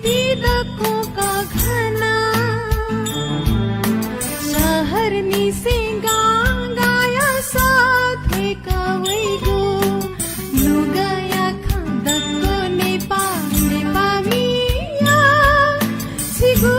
तिदको का घना शहर निसे गाया साथे कवैगो लुगाया खन्दको नेपा मिया सिगु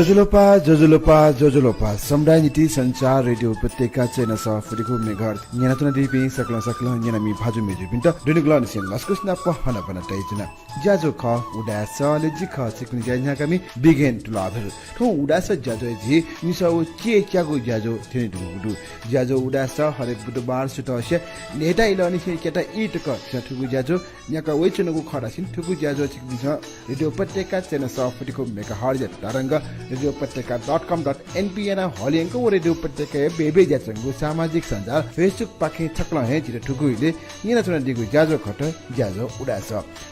रेडियो उपत्यका जोजुलोपा समुदाय नीति संचार रेडियो उपत्यका चेना सफुरीको मेघर न्यानातुना दिपि सकला न्यानामी भाजु मेजु बिन्ट दुनिगलन सिन लस्कुसना पहना बना तैजना ज्याजो ख उडास लेजि ख सिकुनि ज्यान्या कमी बिगेन तुलाधर ठो उडास ज्याजो जी निसाउ के क्यागो ज्याजो थिनि दुगु ज्याजो उडास हरेक बुधबार सुटसे नेटा इलनि से केटा इटक ठुगु ज्याजो न्याका वेचनको खडासिन ठुगु ज्याजो सिकुनि रेडियो उपत्यका चेना सफुरीको मेगा हर्ज तरंग रेडियो उपत्यका.com.npn हलियनको रेडियो उपत्यका बेबे ज्याचंगु सामाजिक सञ्जाल फेसबुक पाखे छक्ला हे जिरे ठुगुइले निना चुना दिगु ज्याजो खट ज्याजो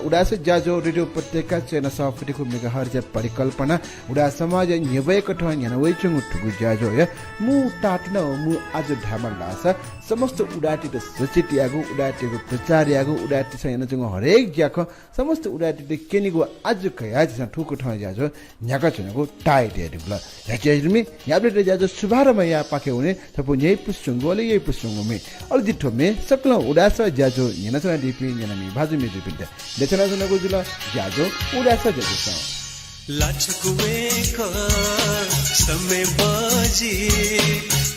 उडास ज्याजो रेडियो उपत्यका चेना सफुरीको मेगा हर्ज परिकल्पना उडा समाज न्यबयको ठ न्याना वेचंगु ठुगु ज्याजो या मु टाटन मु आज ढामल लास समस्त उडाटी त सचिटियागु उडाटीको प्रचारयागु उडाटी सयन जंग हरेक ज्याख समस्त उडाटी त केनिगु आज कया जसा ठुकु ठ ज्याजो न्याका चुनको टाइट हेरिबला याचेजमी याबले ज्याजो सुभारमा या पाके हुने थपु न्याय पुसुंगोले यही पुसुंगुमे अल दिठो मे सकल उडास ज्याजो न्याना चना दिपि न्यानामी भाजु मेजु पिन्ट देचना जनको जुला ज्याजो उडास ज्याजो स लाचकुवे क समय बाजी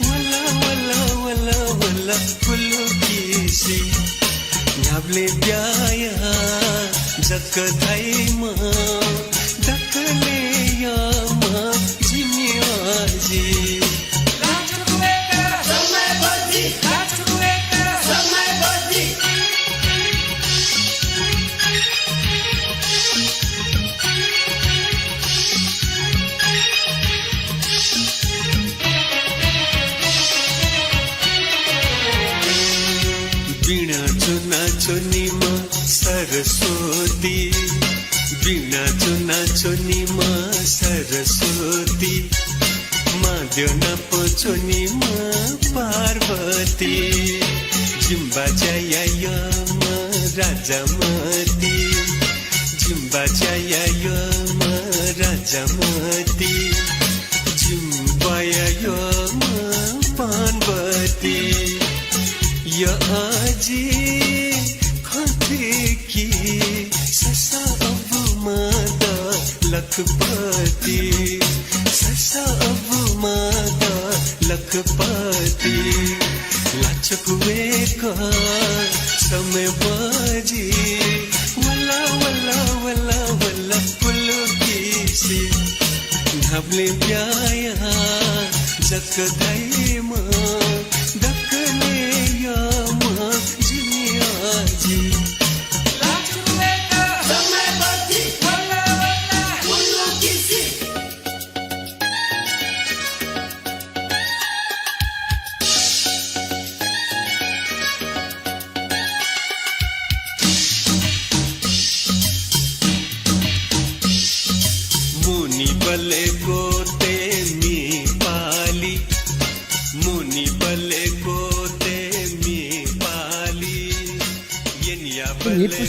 वला वला वला वला कुलु किसी न्याबले ब्याया जक धाइमा दकले या मा जिमियाजी लाचकुवे क समय बाजी लाचकुवे क समय बाजी वीणा चुना चुनीमा सरस्वती वीणा चुना चुनीमा सरस्वती माध्य नपो चुनीमा पार्वती जिम्बा जयायमा राजामती जिम्बा जयायमा राजामती जिम्बायमा पार्वती या आजी खते की ससा अब मादा लखपति ससा अब मादा लखपति लाचकुवे का समय बाजी वला वला वला वला पुलु किसी ढाबले ब्याया जक दाइमा दकले या मा जिमियाजी लाचकुवे का समय बाजी वला वला पुलु किसी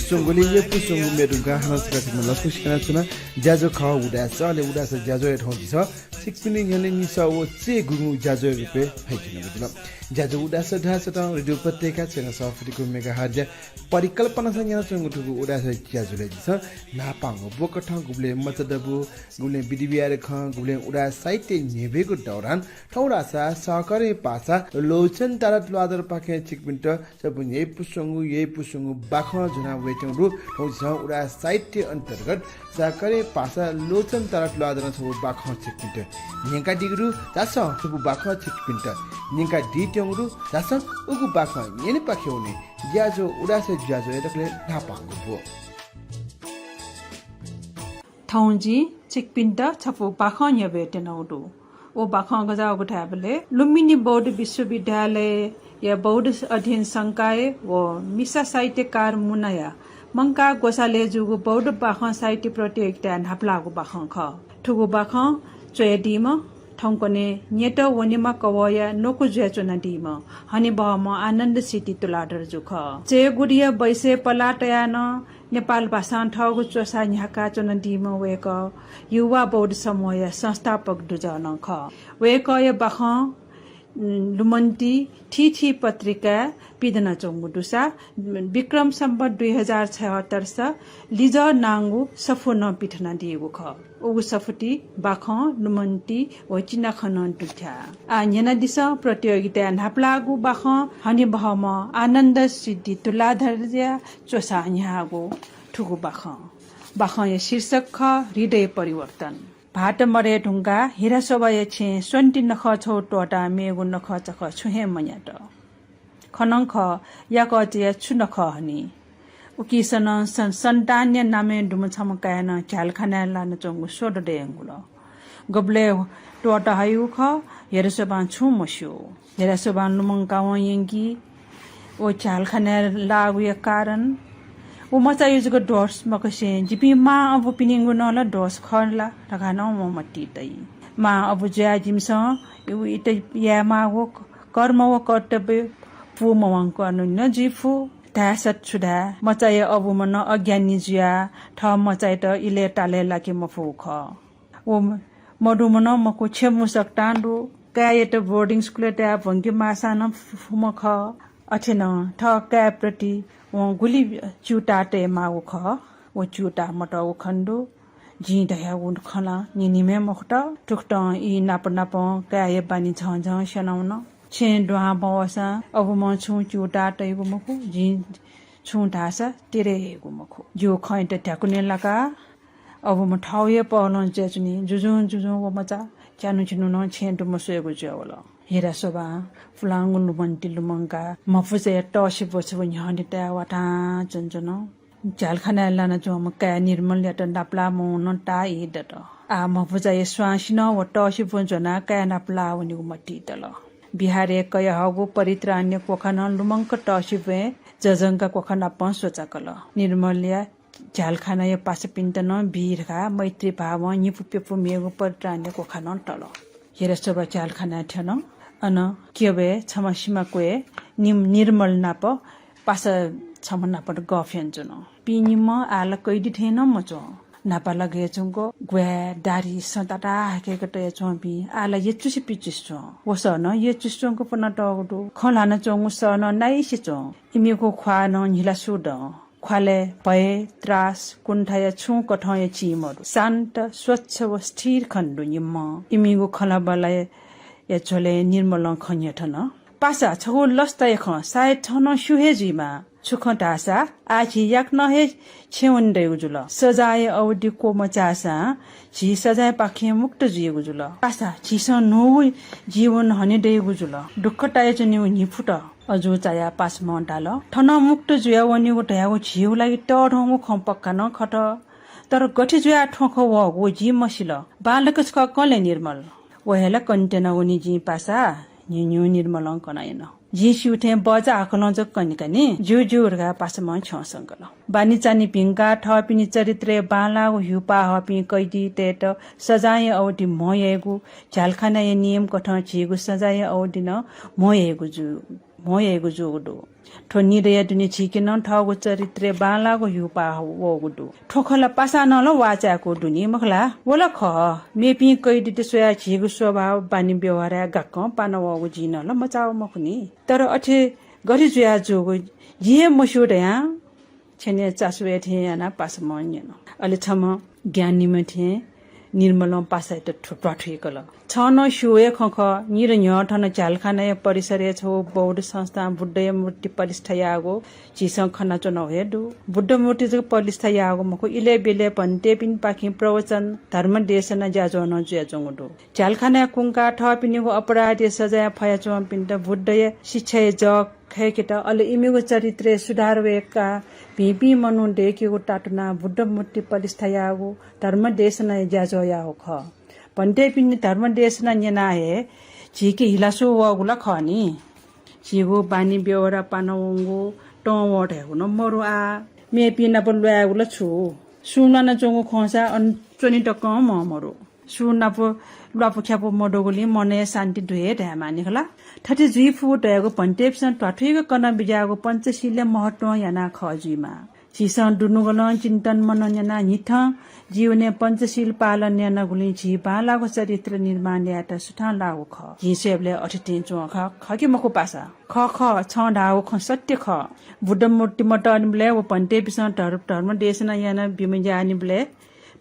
पुसुंगुली ये पुसुंगु मेरुगा हनस गतिमा लस्कुसिना छुना ज्याजो ख उडास अले उडास ज्याजो ए ठाउँ छ सिक्पिनी यने निसा ओ चे गुगु ज्याजो रुपे हाइकिन बुझल ज्याजो उडास ढास त रेडियो उपत्यका छैन सफरीको मेगा हर्ज परिकल्पना छ यहाँ चंगुटुगु उडास ज्याजोले छ नापाङो बोकठ गुब्ले मचदबु गुब्ले बिदिबियार ख गुब्ले उडास साहित्य नेबेको दौरान ठौरासा सहकारी पासा लोचन तारा तुलाधर पाखे चिकपिन्ट सब ये पुसुंगु बाख जुना वेटेंगु ठौछ उडास साहित्य अन्तर्गत सहकारी पासा लोचन तारा तुलाधर छ बाख चिकपिन्ट नेका डिगरु जास सब बाख चिकपिन्ट नेका डिटेंगु जास उगु बाख येने पाखेउने ज्याजो उडास ज्याजो एतले नापाङको बो ठाउँजी चिकपिन्ट छपु बाख न्यबेटेनौडु ओ बाख गजा उठाबले लुम्बिनी बौद्ध विश्वविद्यालय या बौद्ध अध्ययन संकाय व मिसा साहित्यकार मुनाया मंका गोसाले जुगु बौद्ध बाख साहित्य प्रतियोगिता नाप्लागु बाख ख ठुगु बाख चोयडीम ठौंकने नेट वनिमा कवया नोकु ज्याचोना डीम हनि बहम आनन्द सिटी तुलाधर जुख चे गुडिया बैसे पलाटया न नेपाल भाषा ठगु चोसा न्याका चोन डीम वेक युवा बौद्ध समूह संस्थापक दुजन ख वेक य बाख लुमन्ती ठीठी पत्रिका पिदना चौमुडुसा विक्रम सम्बत 2076 स लिज नांगु सफो न पिठना दिएको ख उगु सफुटी बाख लुमन्ती वचिना खन दुख्या आ न्यना दिस प्रतियोगिता नाप्लागु बाख हनि बहम आनन्द सिद्धि तुलाधर चोसा न्यागु ठुगु बाख य शीर्षक ख हृदय परिवर्तन भाट मरे ढुङ्गा हिरा सोबाय छे सोन्टी नख छौ टोटा मेगु नख चख छुहे मयाट खनङ ख याक अचे छु नख हनी उकिसन सन्तान्य नामे डुम छम कायन झालखाना लान चंगु सोड देंगुल गबले टोटा हायु ख हेर सोबा छु मस्यो हेर सोबा लुमङ काव यंगी ओ झालखाना लागु कारण वो मचा युजको डोर्स मकसे जिपी मा अब पिनिंगु नला डोर्स खरला रखाना म मट्टी तै मा अब ज्या जिमस यु इतै या मा वो कर्म वो कर्तव्य पु मवांको अनु न जिफु दासत छुदा मचाय अब मन अज्ञानी ज्या ठ मचाय त इले टाले लाके मफु ख वो मडु मन मको छेमु सक्तान्डु कायत बोर्डिङ स्कुल त भंगी मासा न फुम ख अथेन ठ काय प्रति वो गुली चुटा ते माउ ख वो चुटा मट वो खण्डु जी दया उन खला निनिमे मखट टुक्ट इ नाप नाप काय बानी छ छ सनाउन छे डुहा बवसा अब म छु चुटा तैगु मखु जी छु ढासा तेरे गु मखु जो खैट ठ्याकुने लका अब म ठाउए पहलन चेचुनी जुजु वो मचा चानु छिनु न छे डु मसेगु ज्यावला हेरा सोबा फुलांगु लुमन्ती लुमंका मफुसे टसी बसबो न्हनि ता वाटा चंचन झालखाना लाना जो म का निर्मल यात नाप्ला म न ता इदत आ मफुजा स्वासिन व टसी बजना का नाप्ला उनि मट्टी तल बिहारे कय हगु परित्राण्य कोखन लुमंक टसी वे जजंका कोखन प सोचकल निर्मलया झालखाना य पास पिन्टन बीरका मैत्री भाव निपुपेपु मेगु परित्राण्य कोखन तल हेर सोबा झालखाना ठन अन केबे छमसीमा कोए निर्मल नाप पास छम नाप गफ्यान जुन पिनिम आल कैदी थेन मचो नापा लगे चंगो ग्वे दारी सताटा हाकेको त चोपी आला येचुसी पिचिसो वसन येचुसोको पन टगडु खलाना चंगु सन नाइसि चो इमेको ख्वा न हिला सुड ख्वाले भए त्रास कुण्ठाय छु कठय चिमरु शान्त स्वच्छ व स्थिर खण्डु निम इमिगो खलाबलाय या छोले निर्मल खन्यठन पासा छगो लस्ताय ख सायद ठन सुहेजीमा सुख ढासा आखि याक नहे छेवन्दै उजुल सजाय अवधि को मचासा छि सजाय पाखे मुक्त जिएको जुल पासा छिस नो जीवन हनिदै उजुल दुःखटाय चनि नि फुट अजु चाया पास मन्टाल ठन मुक्त जुया वनिको ढयाको छिउ लागि टढौको खम्पक्का न खट तर गठि जुया ठोख वगो जी मसिल बालक छ कले निर्मल वहेला कन्टेन उनी जी पासा न्यु निर्मल कनायन जी सुथे बजा आकलन ज कनिकने जुजुरगा पासमा छ संकल बानी चानी पिंका थपिनी चरित्र बाला हुपा हपि कैदी तेट सजाय अवधि मयगु झालखाना नियम कठ छिगु सजाय अवधि न मयगु जु मोयेगु जोगुडो ठोनी रे दुनी छिकिन ठगु चरित्र बालागु युपा वगुडो ठोखला पासा नल वाचाको दुनी मखला वला ख मेपी कैदिते सोया छिगु स्वभाव बानी व्यवहार गक्क पान वगु जिन ल मचाउ मखुनी तर अठे गरि जुया जोगु ये मसुडया छने चासुए थे याना पास मन्यन अले छम ज्ञान निमथे निर्मल पासा त ठुप्राठुकल छन शुए खख निर न्य ठन झालखाना परिसर छौ बौद्ध संस्था बुद्ध मूर्ति परिष्ठयागो चिसं खना चन हेदु बुद्ध मूर्ति ज परिष्ठयागो मको इले बेले भन्ते पिन पाखि प्रवचन धर्म देशना ज्याजो न ज्याजोंगदु झालखाना कुंका ठपिनिगो अपराधी सजाय फया चम पिन त बुद्ध शिक्षा ज खैकेटा अले इमेगो चरित्र सुधार वेका पिपी मनु डेकेगो टाटुना बुद्ध मूर्ति परिष्ठयागो धर्म देशना ज्याजो या हो ख भन्ते पिन धर्म देशना न्यना हे छिके हिलासो वगुला खनी छिगो बानी बेवरा पानवंगो टवट हेगो न मरु आ मे पिना बलुआगुला छु सुना न जोंगो खसा अन चोनी टक मरु सुना पो लपो ख्यापो मडोगोली मने शान्ति दुए ढ्यामानी खला ठटे जुइ फुट हेगो भन्टेपसन टठुइगो कन बिजागो पञ्चशील महत्व याना खजुइमा छिसन दुनुगल चिन्तन मनन याना निथ जीवने पञ्चशील पालन याना गुली झि बालागो चरित्र निर्माण याता सुठा लागो ख झिसेबले अठिति चो ख खके मको पासा ख ख छ डागो ख सत्य ख बुद्ध मूर्ति मट अनिबले व भन्टेपसन धर्म देशना याना बिमजानी बले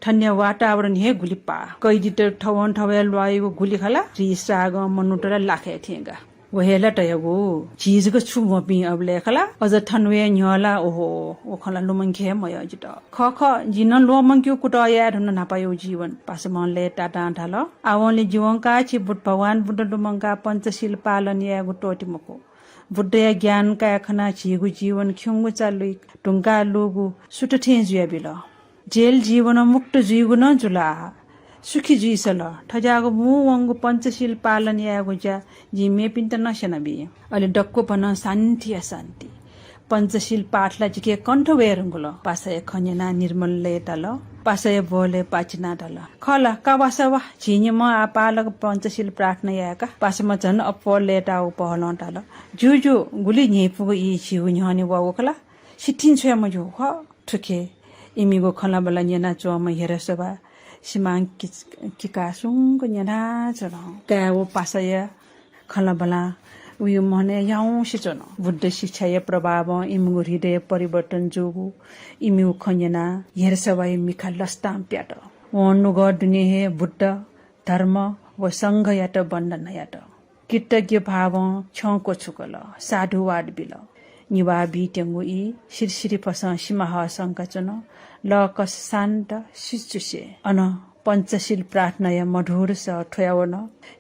ठन्य वातावरण हे गुलिपा कैदित ठवन ठवेल वायु गुली खला रिसाग मनुटरा लाखे थिएगा वहेला टयगो चीजको छु मपि अबले खला अझ ठनवे न्यला ओहो ओ खला लुमंखे मय जित ख ख जिन लोमंक्यो कुट या धन नापायो जीवन पासमनले टाटा ढाल आवले जीवनका छि बुद्ध भगवान बुद्ध लुमंका पञ्चशील पालन या गुटोटी मको बुद्ध या ज्ञान का खना छिगु जीवन ख्युंगु चालु टुंगा लोगु सुटथे जुया बिल जेल जीवन मुक्त जीगु न जुला सुखी जुइसल ठजागो मु वंगु पञ्चशील पालन यागु जा जिमे पिन्त नसेना बि अलि डक्को पन शान्ति अशान्ति पञ्चशील पाठला जिके कण्ठ वेरंगुल पासय खन्यना निर्मल लेतल पासय बोले पाचिना दल खला कावासवा झिन्यम आपालक पञ्चशील प्रार्थना याका पासम जन अप लेटा उपहलन दल जुजु गुली न्हेपुगु इ छिउ न्हने वगुखला सिठिन छय मजु ख ठुके इमिगो खला बला न्यना चोम हेरसबा सिमाङ किकासुङको न्याना चन कावो पासय खला बला उयो मने याउ सिचन बुद्ध शिक्षा या प्रभाव इमुगु हृदय परिवर्तन जोगु इमु खन्यना हेरसबा मिखा लस्ताम प्याट वनु ग दुनिया हे बुद्ध धर्म व संघ यात बन्धन यात कृतज्ञ भाव छको छुकल साधुवाद बिल निवा बिटेंगु इ सिरसिरी फस सिमाह संकचन लकस शान्त सिचुसे अन पञ्चशील प्रार्थना या मधुर स ठयावन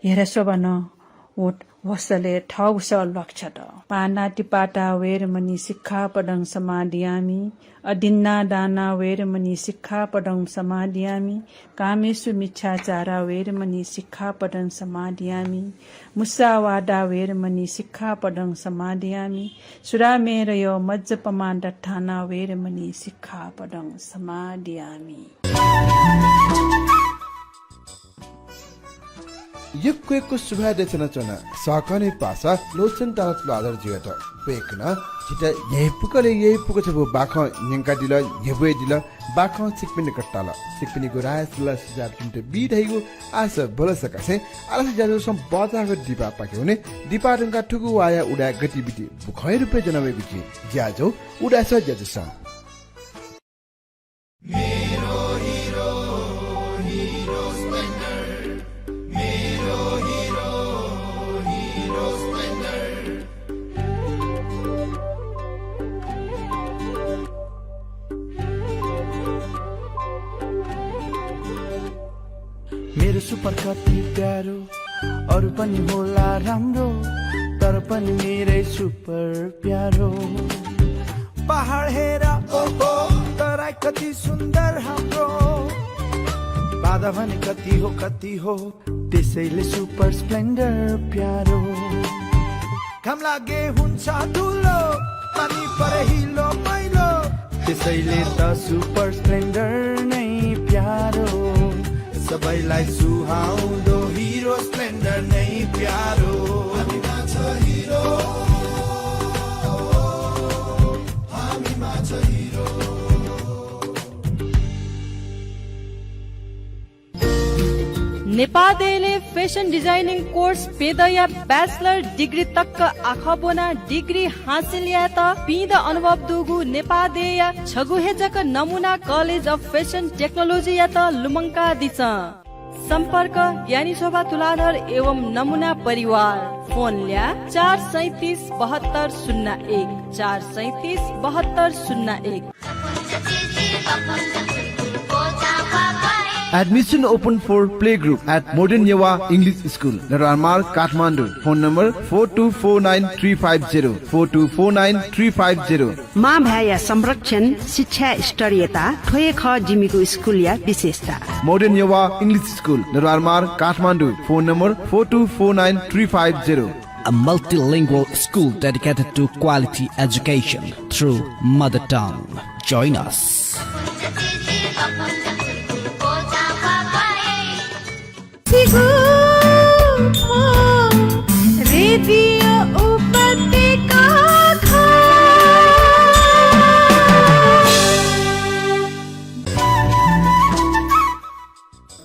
हेरसबन ओट वसले ठग स लक्षत पाना टिपाटा वेरमणि शिक्षा पदं समादियामि अदिन्ना दाना वेरमणि शिक्षा पदं समादियामि कामेषु मिच्छाचारा वेरमणि शिक्षा पदं समादियामि मुसावादा वेरमणि शिक्षा पदं समादियामि सुरामेरयो मज्जपमा दत्ताना वेरमणि शिक्षा पदं समादियामि यक्को सुभा देचना चना साकने पासा लोचन तारा तुलाधर जियत पेकना छिटा यही पुक छबो बाख न्यंका दिल यबे दिल बाख सिकपिन कट्टाल सिकपिन गुरासला सुजार किन्ते बिधैगु आस बलसकासे आलस जाजो सम बताको दिपा पाके हुने दिपा रंगा ठुगु वाया उडा गतिविधि बुखै रुपे जनवे बिकि ज्याजो उडा स ज्याजो मेरो हिरो हिरो स्प्लेन्डर मेरो हिरो स्प्लेन्डर मेरो सुपर कति प्यारो अरु पनि होला राम्रो तर पनि मेरै सुपर प्यारो पहाड हेर ओहो तराई कति सुन्दर हाम्रो बाधा भने कति हो त्यसैले सुपर स्प्लेन्डर प्यारो घाम लागे हुन्छ धुलो पानी परे हिलो मैलो त्यसैले त सुपर स्प्लेन्डर नै प्यारो सबैलाई सुहाउँदो हिरो स्प्लेन्डर नै प्यारो हामीमा छ हिरो नेपालले फेसन डिजाइनिङ कोर्स पेदया ब्याचलर डिग्री तक आखबोना डिग्री हासिल या त पिद अनुभव दुगु नेपालदेया छगु हेजक नमुना कलेज अफ फेसन टेक्नोलोजी या त लुमंका दिछ सम्पर्क ज्ञानी शोभा तुलाधर एवं नमुना परिवार फोन ल्या 4377201 4377201 Admission open for playgroup at Modern Yewa English School, Naramar, Kathmandu. Phone number 4249350 4249350. माँ भ्याया संरक्षण शिक्षा स्तरीयता ठोए ख जिमीको स्कुल या विशेषता Modern Yewa English School, Naramar, Kathmandu. Phone number 4249350. A multilingual school dedicated to quality education through mother tongue. Join us. Radio उपत्यका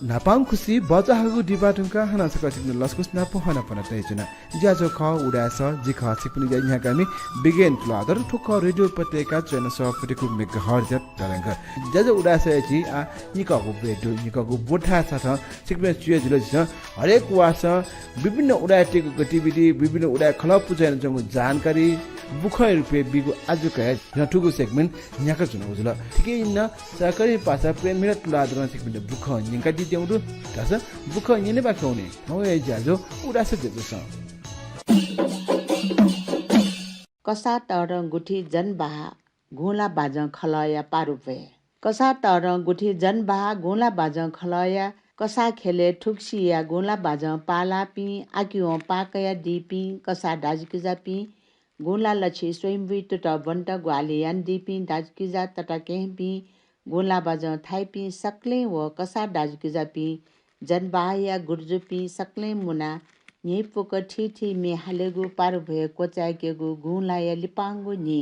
नापाङ खुसी बजाहगु डिबाटुङका हना सकसिन लस्कुस नापो हना पना तैजना ज्याजो ख उडास जिख छिपनि ज्या यहाँ कामी बिगेन तुलाधर ठुक रेडियो उपत्यका चैन सफटिकु मेगाहर्ज तरंग ज्याजो उडास छि आ निकगु बेडु निकगु बोठा छ त छिपने चुए जुल छ हरेक वास विभिन्न उडाटेको गतिविधि विभिन्न उडा खलप पुजन जंगु जानकारी बुखै रुपे बिगु आजु कहे ठुगु सेगमेन्ट न्याका जुन उजुल ठिकै न सरकारी पासा प्रेम मिनट तुलाधर सेगमेन्ट बुख निका दि देउदु तस बुख यने बाखौने हो ए ज्याजो उडास जेजस कसा तर गुठी जनबाहा घोला बाज खलया पारुपे कसा तर गुठी जनबाहा घोला बाज खलया कसा खेले ठुक्सिया गोला बाज पाला पी आकियो पाकया दीपी कसा दाजकिजा पी गोला लछि स्वयंवी तुट बन्ट ग्वाले यान दीपी दाजकिजा तटा केहपी गोला बाज थाइपी सक्ले व कसा दाजकिजा पी जनबाया गुर्जुपी सक्ले मुना नि पुक ठीठी मे हालेगु पारु भए कोचाकेगु गुलाया लिपाङ्गु नि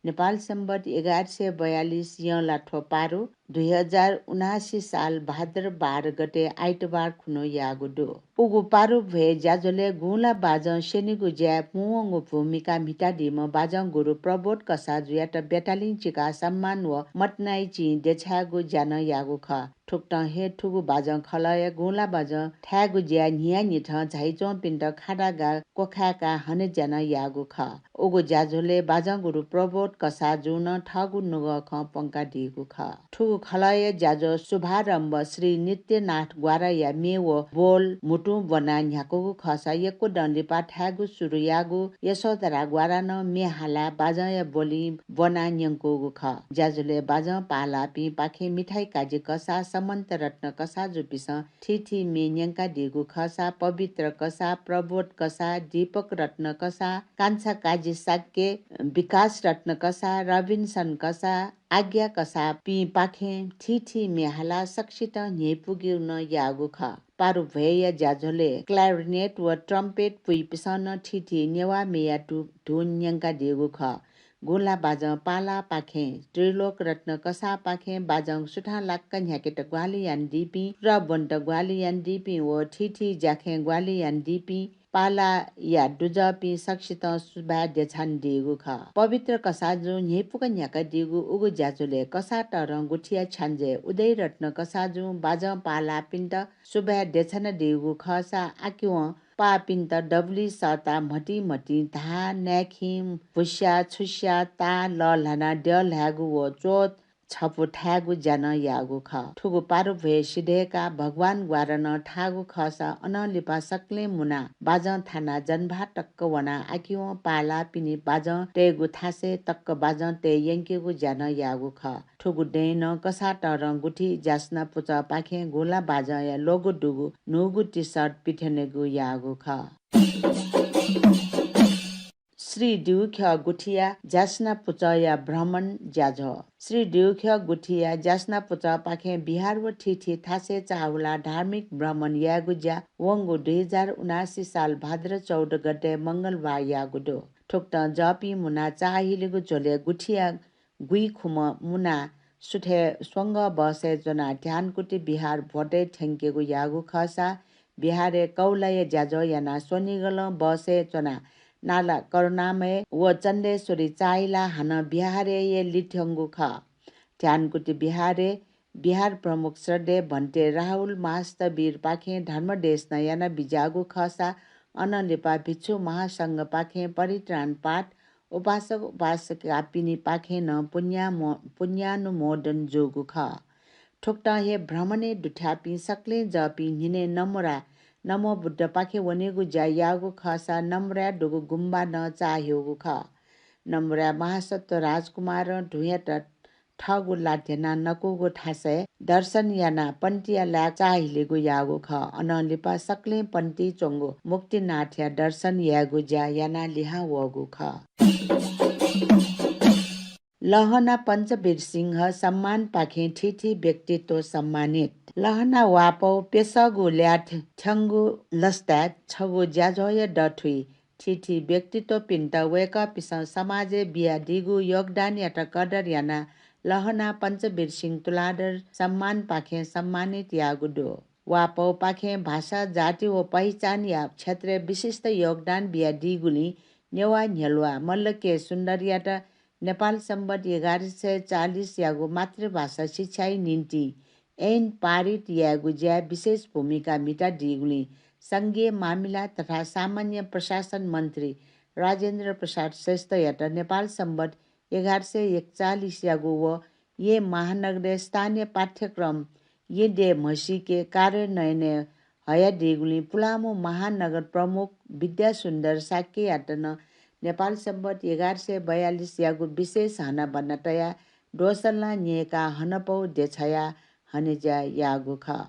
नेपाल सम्बत 1142 लाठो पारो 2079 साल भाद्र 12 गते आइतबार खुनो यागुडो उगु पारो भए ज्याजोले गुला बाज शेनिगु ज्या पुङगु भूमिका मिटा दिम बाज गुरु प्रबोध कसा जुयाट बेटालिङ चिका सम्मान व मटनाइ चि देछागु ज्यान यागु ख ठुक्ट हे ठुगु बाज खलय गुला बाज ठ्यागु ज्या निया निठ झाइचो पिण्ड खाडागा कोखाका हने ज्यान यागु ख उगु ज्याजोले बाज गुरु प्रबोध कसा जुन ठगु नुग ख पंका दिगु ख ठुगु खलय ज्याजो शुभारम्भ श्री नित्यनाथ ग्वाराया मेव बोल मुटु बना न्याको खसा यको डन्डीपा ठ्यागु सुरु यागु यशोधरा ग्वारा न मेहाला बाजया बोली बना न्यंको ख ज्याजोले बाज पाला पि पाखे मिठाई काजी कसा समन्त रत्न कसा जुपिस ठीठी मे न्यंका दिगु खसा पवित्र कसा प्रबोध कसा दीपक रत्न कसा कान्छा काजी साक्य विकास रत्न कसा रबिन्सन कसा आज्ञा कसा पि पाखे ठीठी मेहाला सक्षित नेपुग्यु न यागु ख पारु भएय ज्याजोले क्लारिनेट व ट्रम्पेट पुइ पिसन ठीठी नेवा मेया धुन न्यंका दिगु ख गोला बाज पाला पाखे त्रिलोक रत्न कसा पाखे बाजङ सुठा लाक्क न्याकेट ग्वाली यान दिपी र बन्ट ग्वाली यान दिपी व ठीठी ज्याखे ग्वाली यान दिपी पाला या दुजपी सक्षित सुबा देछान दिगु ख पवित्र कसा जो नेपुक न्याका दिगु उगु ज्याजुले कसा तर गुठिया छान्जे उदय रत्न कसा जो बाज पाला पिण्ड सुबा देछान दिगु खसा आक्यु पा पिण्ड डब्ली सता मटी मटी धा न्याखिम पुष्या छुष्या ता ललना डल ह्यागु व चोत छपु ठ्यागु ज्यान यागु ख ठुगु पारु भए सिधेका भगवान ग्वारन ठागु खसा अनलिपा सक्ले मुना बाज थाना जनभा टक्क वना आकियो पाला पिनि बाज तेगु थासे तक्क बाज ते यंकेगु ज्यान यागु ख ठुगु डेन कसा तर गुठी जास्ना पुचा पाखे गोला बाज या लोगु डुगु नुगु टी सर्ट पिठनेगु यागु ख श्री दिउख्य गुठिया जास्ना पुचया भ्रमण ज्याझ श्री दिउख्य गुठिया जास्ना पुच पाखे बिहार व ठीठी थासे चाहुला धार्मिक भ्रमण यागुज्या वंगु 2079 साल भाद्र 14 गते मंगलबार यागुडो ठोक्ट जपी मुना चाहिलेगु झोले गुठिया गुई खुम मुना सुठे स्वंग बसे जना ध्यानकुटी बिहार भोटे ठेंकेको यागु खसा बिहारे कौलय ज्याजो याना सोनिगल बसे जना नाला करुणामय व चण्डेश्वरी चाइला हान बिहारे ये लिठ्यङ्गु ख ध्यानकुटी बिहारे बिहार प्रमुख श्रद्धे भन्टे राहुल मास्त वीर पाखे धर्मदेश नयाना बिजागु खसा अनलिपा भिक्षु महासङ्घ पाखे परित्राण पाठ उपासक उपासक आपिनी पाखे न पुण्यानुमोदन जोगु ख ठोक्टा हे भ्रमणे दुठ्यापी सक्ले जपी हिने नमरा नमो बुद्ध पाखे वनेगु जायागु खसा नम्रा डुगु गुम्बा न चाह्योगु ख नम्रा महासत्व राजकुमार ढुयट ठगु लाटेना नकुगु ठासे दर्शन याना पन्टिया ला चाहिलेगु यागु ख अनलिपा सक्ले पन्टी चोंगु मुक्ति नाठ्या दर्शन यागु जा याना लिहा वगु ख लहना पञ्चवीर सिंह सम्मान पाखे ठिठी व्यक्तित्व सम्मानित लहना वापौ पेसगु ल्याठ ठ्याङ्गु लस्ता छगु ज्याजोय डठुई ठिठी व्यक्तित्व पिन्त वेका पिस समाजे बिया दिगु योगदान याटा कदर याना लहना पञ्चवीर सिंह तुलाधर सम्मान पाखे सम्मानित यागुडो वापौ पाखे भाषा जाति व पहिचान या क्षेत्रीय विशिष्ट योगदान बिया दिगुली नेवा न्यलवा मल्लके सुन्दरियाटा नेपाल सम्बत 1140 यागु मातृभाषा शिक्षाई निम्ति ऐन पारित यागु ज्या विशेष भूमिका मिटा दिगुली संघीय मामिला तथा सामान्य प्रशासन मन्त्री राजेन्द्र प्रसाद श्रेष्ठ याटा नेपाल सम्बत 1141 यागु व ये महानगर स्थानीय पाठ्यक्रम ये दे म्हसी के कार्यान्वयन हया दिगुली पुलामो महानगर प्रमुख विद्या सुन्दर साके याटन नेपाल सम्बत 1142 यागु विशेष हना बन्नटया डोसल्ला न्येका हनपौ देछया हनेजा यागु ख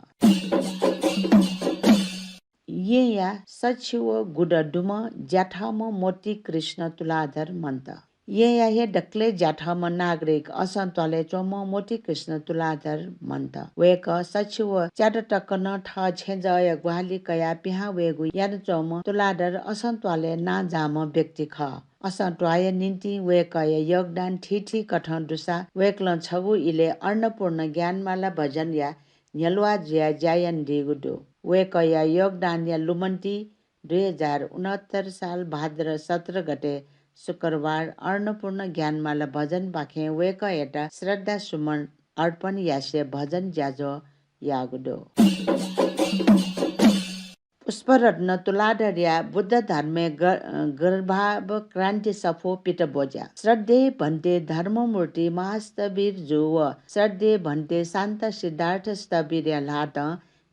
ये या सचिव गुडडुम ज्याठाम मोती कृष्ण तुलाधर मन्त ये या हे डक्ले ज्याठाम नागरिक असन्तले चोम मोती कृष्ण तुलाधर मन्त वेक सचिव च्याट टक्कन ठ छेजय ग्वाली कया पिहा वेगु याद चोम तुलाधर असन्तले ना जाम व्यक्ति ख असन्तवाय निन्ति वेकय योगदान ठिठी कठन दुसा वेक्ल छगु इले अन्नपूर्ण ज्ञानमाला भजन या न्यलवा ज्या ज्यायन दिगुडो वेकय योगदान या लुमन्ती 2069 साल भाद्र 17 गते शुक्रबार अन्नपूर्ण ज्ञानमाला भजन पाखे वेक एटा श्रद्धा सुमन अर्पण यासे भजन ज्याजो यागुडो पुष्परत्न तुलाधर्या बुद्ध धर्मे गर्भाव क्रान्ति सफो पिट बोजा श्रद्धे भन्ते धर्ममूर्ति महास्तवीर जो व श्रद्धे भन्ते शान्त सिद्धार्थ स्तवीर लाट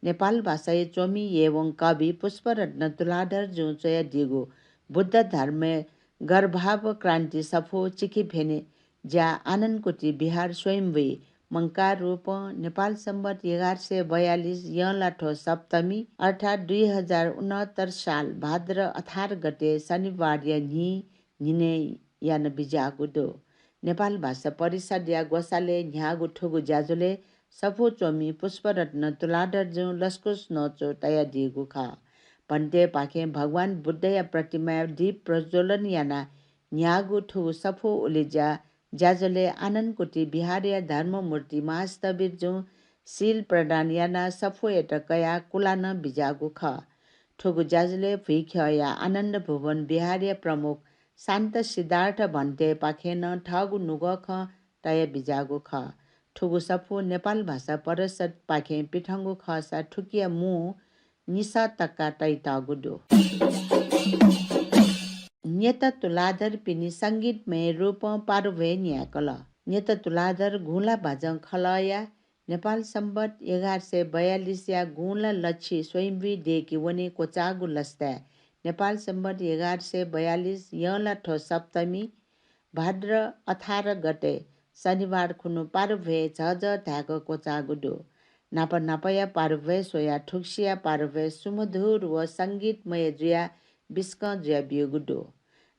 नेपाल भाषा चोमी एवं कवि पुष्परत्न तुलाधर जो चय दिगो बुद्ध धर्मे गर्भाव क्रान्ति सफो चिकी फेने ज्या आनन्दकोटी बिहार स्वयंवी मंकार रूप नेपाल सम्बत 1142 यलाठो सप्तमी अर्थात् 2069 साल भाद्र 18 गते शनिबार निने यान बिजागुडो नेपाल भाषा परिषद या गोसाले न्यागु ठुगु ज्याजुले सफो चोमी पुष्परत्न तुलाधर जो लस्कुस नोचो तया दिगु खा भन्ते पाखे भगवान बुद्ध या प्रतिमा दीप प्रज्वलन याना न्यागु ठुगु सफो उलिजा ज्याजले आनन्दकोटी बिहारिया धर्ममूर्ति महास्तवीर जो शील प्रदान याना सफो एटा कया कुलान बिजागु ख ठुगु ज्याजले भुइख्य या आनन्द भुवन बिहारिया प्रमुख शान्त सिद्धार्थ भन्ते पाखेन ठगु नुग ख तय बिजागु ख ठुगु सफो नेपाल भाषा परिषद पाखे पिठङ्गु खसा ठुकिया मु निसा तक्का तैतागुडो नेता तुलाधर पिनी संगीतमय रूप पारुभे न्याकल नेता तुलाधर घुला भाजङ खलया नेपाल सम्बत 1142 या गुला लच्छी स्वयंवी देकी वने कोचागु लस्ता नेपाल सम्बत 1142 यलाठो सप्तमी भाद्र 18 गते शनिबार खुनु पारुभे झझ ढाक कोचागुडो नापया पारुभे सोया ठुक्सिया पारुभे सुमधुर व संगीतमय जुया बिस्क जुया बियोगुडो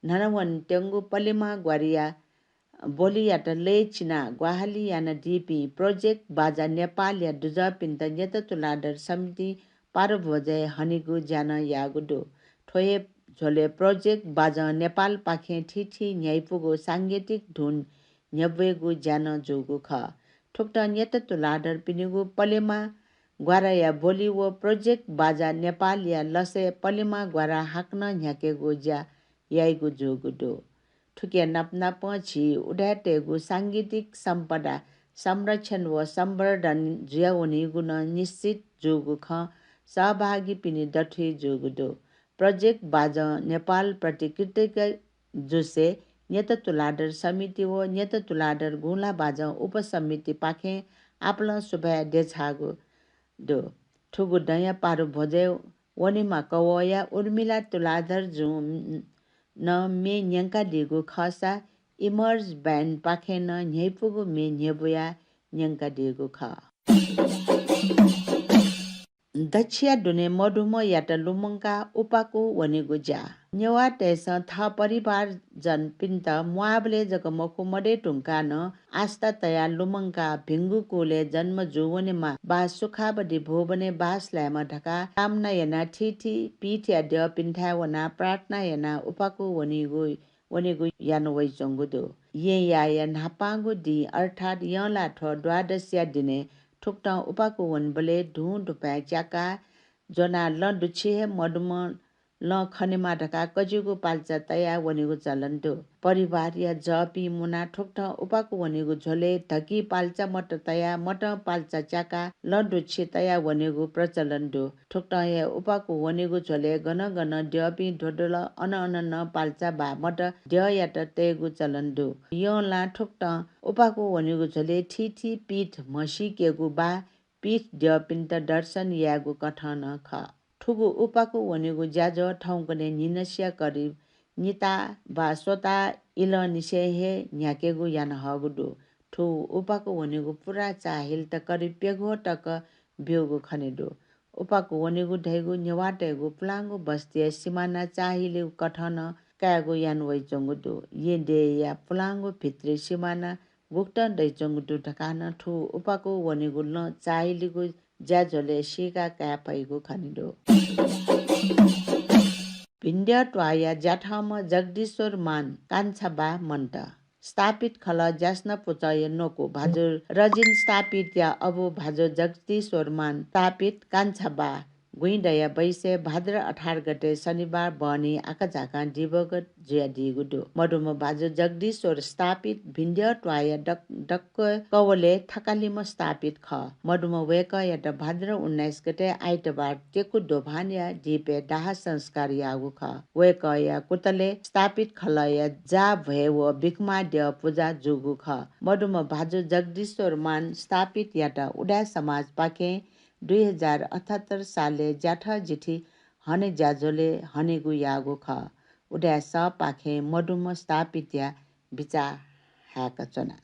ननवन टेंगु पलिमा ग्वारिया बोलियाट ले चिना ग्वाहाली याना डीपी प्रोजेक्ट बाजा नेपाल या दुजा पिन्त नेत तुलाधर समिति पारुभोजय हनिगु ज्यान यागुडो ठोये झोले प्रोजेक्ट बाजा नेपाल पाखे ठिठी न्याइपुगो सांगीतिक धुन न्यवेगु ज्यान जोगु ख ठुक्टा न्यत तुलाधर पिनिगु पलेमा ग्वारा या बोली वो प्रोजेक्ट बाजा नेपाल या लसे पलेमा ग्वारा हाक्न न्याकेगु ज्या याइगु जोगुडो ठुके नाप्ना पछि उडाटेगु सांगीतिक सम्पदा संरक्षण व सम्वर्धन ज्याउनी गुण निश्चित जोगु ख सहभागी पिनि दठी जोगुडो प्रोजेक्ट बाजा नेपाल प्रतिकृतिका जुसे न्यत तुलाधर समिति व न्यत तुलाधर गुला बाजा उपसमिति पाखे आपला सुभा देछागु दो ठुगु दया पारु भोजे वनिमा कवया उर्मिला तुलाधर जु न मे न्यंका दिगु खसा इमर्ज ब्यान्ड पाखे न न्यैपुगु मे न्यबुया न्यंका दिगु ख दक्षिया दुने मधुम यात लुमंका उपाको वनेगु ज्या न्यवा तेस था परिवार जन पिन्त मुआबले जगमको मडे टुंका न आस्था तया लुमंका भिंगु कोले जन्म जुवनेमा बा सुखाबदी भोबने बास ल्यामा ढका कामना यना ठिठी पीठ या द पिन्था वना प्रार्थना यना उपाको वनेगु यान वइ चंगुदो ये या नापागु दि अर्थात यला ठ द्वादशया दिने ठुक्टा उपाको वनबले ढु ढुपा च्याका जना ल दुछे मडुम ल खनेमा ढका कजुगु पाल्चा तया वनेगु चलन्तो परिवार या जपी मुना ठुक्टा उपाको वनेगु झोले ढकी पाल्चा मट तया मट पाल्चा च्याका ल दुछे तया वनेगु प्रचलन्तो ठुक्टा या उपाको वनेगु झोले गन गन ड्यपी ढोडल अन न पाल्चा बा मट ड्य या त तेगु चलन्तो यो ला ठुक्टा उपाको वनेगु झोले ठिठी पीठ मसी केगु बा पीठ ड्यपिन्त दर्शन यागु कथन ख ठुगु उपाको वनेगु ज्याज ठाउँकने निनस्या करिब निता बा सोता इल निसे हे न्याकेगु यान हगुडो ठु उपाको वनेगु पुरा चाहिल त करिब पेगो टक ब्योगु खनेडो उपाको वनेगु ढैगु न्यवाटेगु पुलांगु बस्ती सिमाना चाहिले कथन कागु यान वइ चंगुडो ये दे या पुलांगु भित्री सिमाना गुक्तन दै चंगुडो ढकान ठु उपाको वनेगु न चाहिलेगु ज्याजले सिका का पैगु खनिडो भिन्ड्य ट्वाया ज्याठाम जगदीश्वर मान कान्छबा मन्ट स्थापित खल ज्यास्न पुचय नोको भाजुर रजिन स्थापित या अबु भाजो जगदीश्वर मान स्थापित कान्छबा गुइडया बैसे भाद्र 18 गते शनिबार बनी आकाजाका दिवगत ज्या दिगुडो मडुम भाजो जगदीश्वर स्थापित भिन्ड्य ट्वाया डक्क कवले थकालिम स्थापित ख मडुम वेक या त भाद्र 19 गते आइतबार टेकु दोभान्या दिपे दाह संस्कार यागु ख वेक या कुतले स्थापित खल या जा भए व बिकमा द पूजा जुगु ख मडुम भाजो जगदीश्वर मान स्थापित या त उडा समाज पाके 2078 साले ज्याठा जिठी हने ज्याजोले हनेगु यागु ख उडा स पाखे मडुम स्थापित या बिचा हाकचना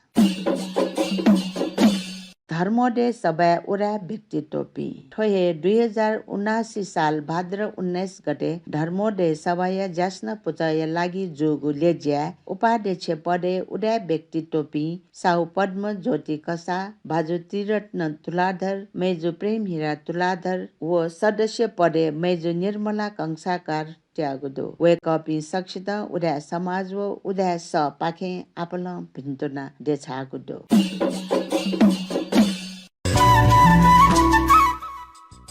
धर्मदे सबै उडा व्यक्ति टोपी ठोहे 2079 साल भाद्र 19 गते धर्मदे सबै ज्यास्न पुचय लागि जोगु लेज्या उपाध्यक्ष पदे उडा व्यक्ति टोपी साउ पद्म ज्योति कसा भाजु त्रिरत्न तुलाधर मेजु प्रेम हीरा तुलाधर व सदस्य पदे मेजु निर्मला कंसाकार त्यागुदो वे कपी सक्षित उडा समाज व उडा स पाखे आपल भिन्तुना देछागुदो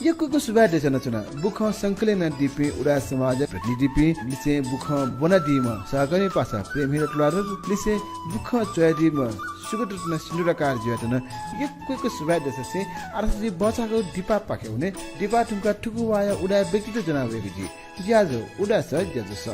यकुको सुबा देसन चुना बुख संकलन दिपे उडा समाज प्रतिनिधिपे लिसे बुख बनादिम सागने पासा प्रेमिर तुलार लिसे बुख चयदिम सुगत न सिनुरकार ज्यातन यकुको सुबा देससे आरसी बचाको दिपा पाके हुने दिपा तुमका ठुकु वाया उडा व्यक्तित्व जनावेको जी ज्याजो उडा स ज्याजो स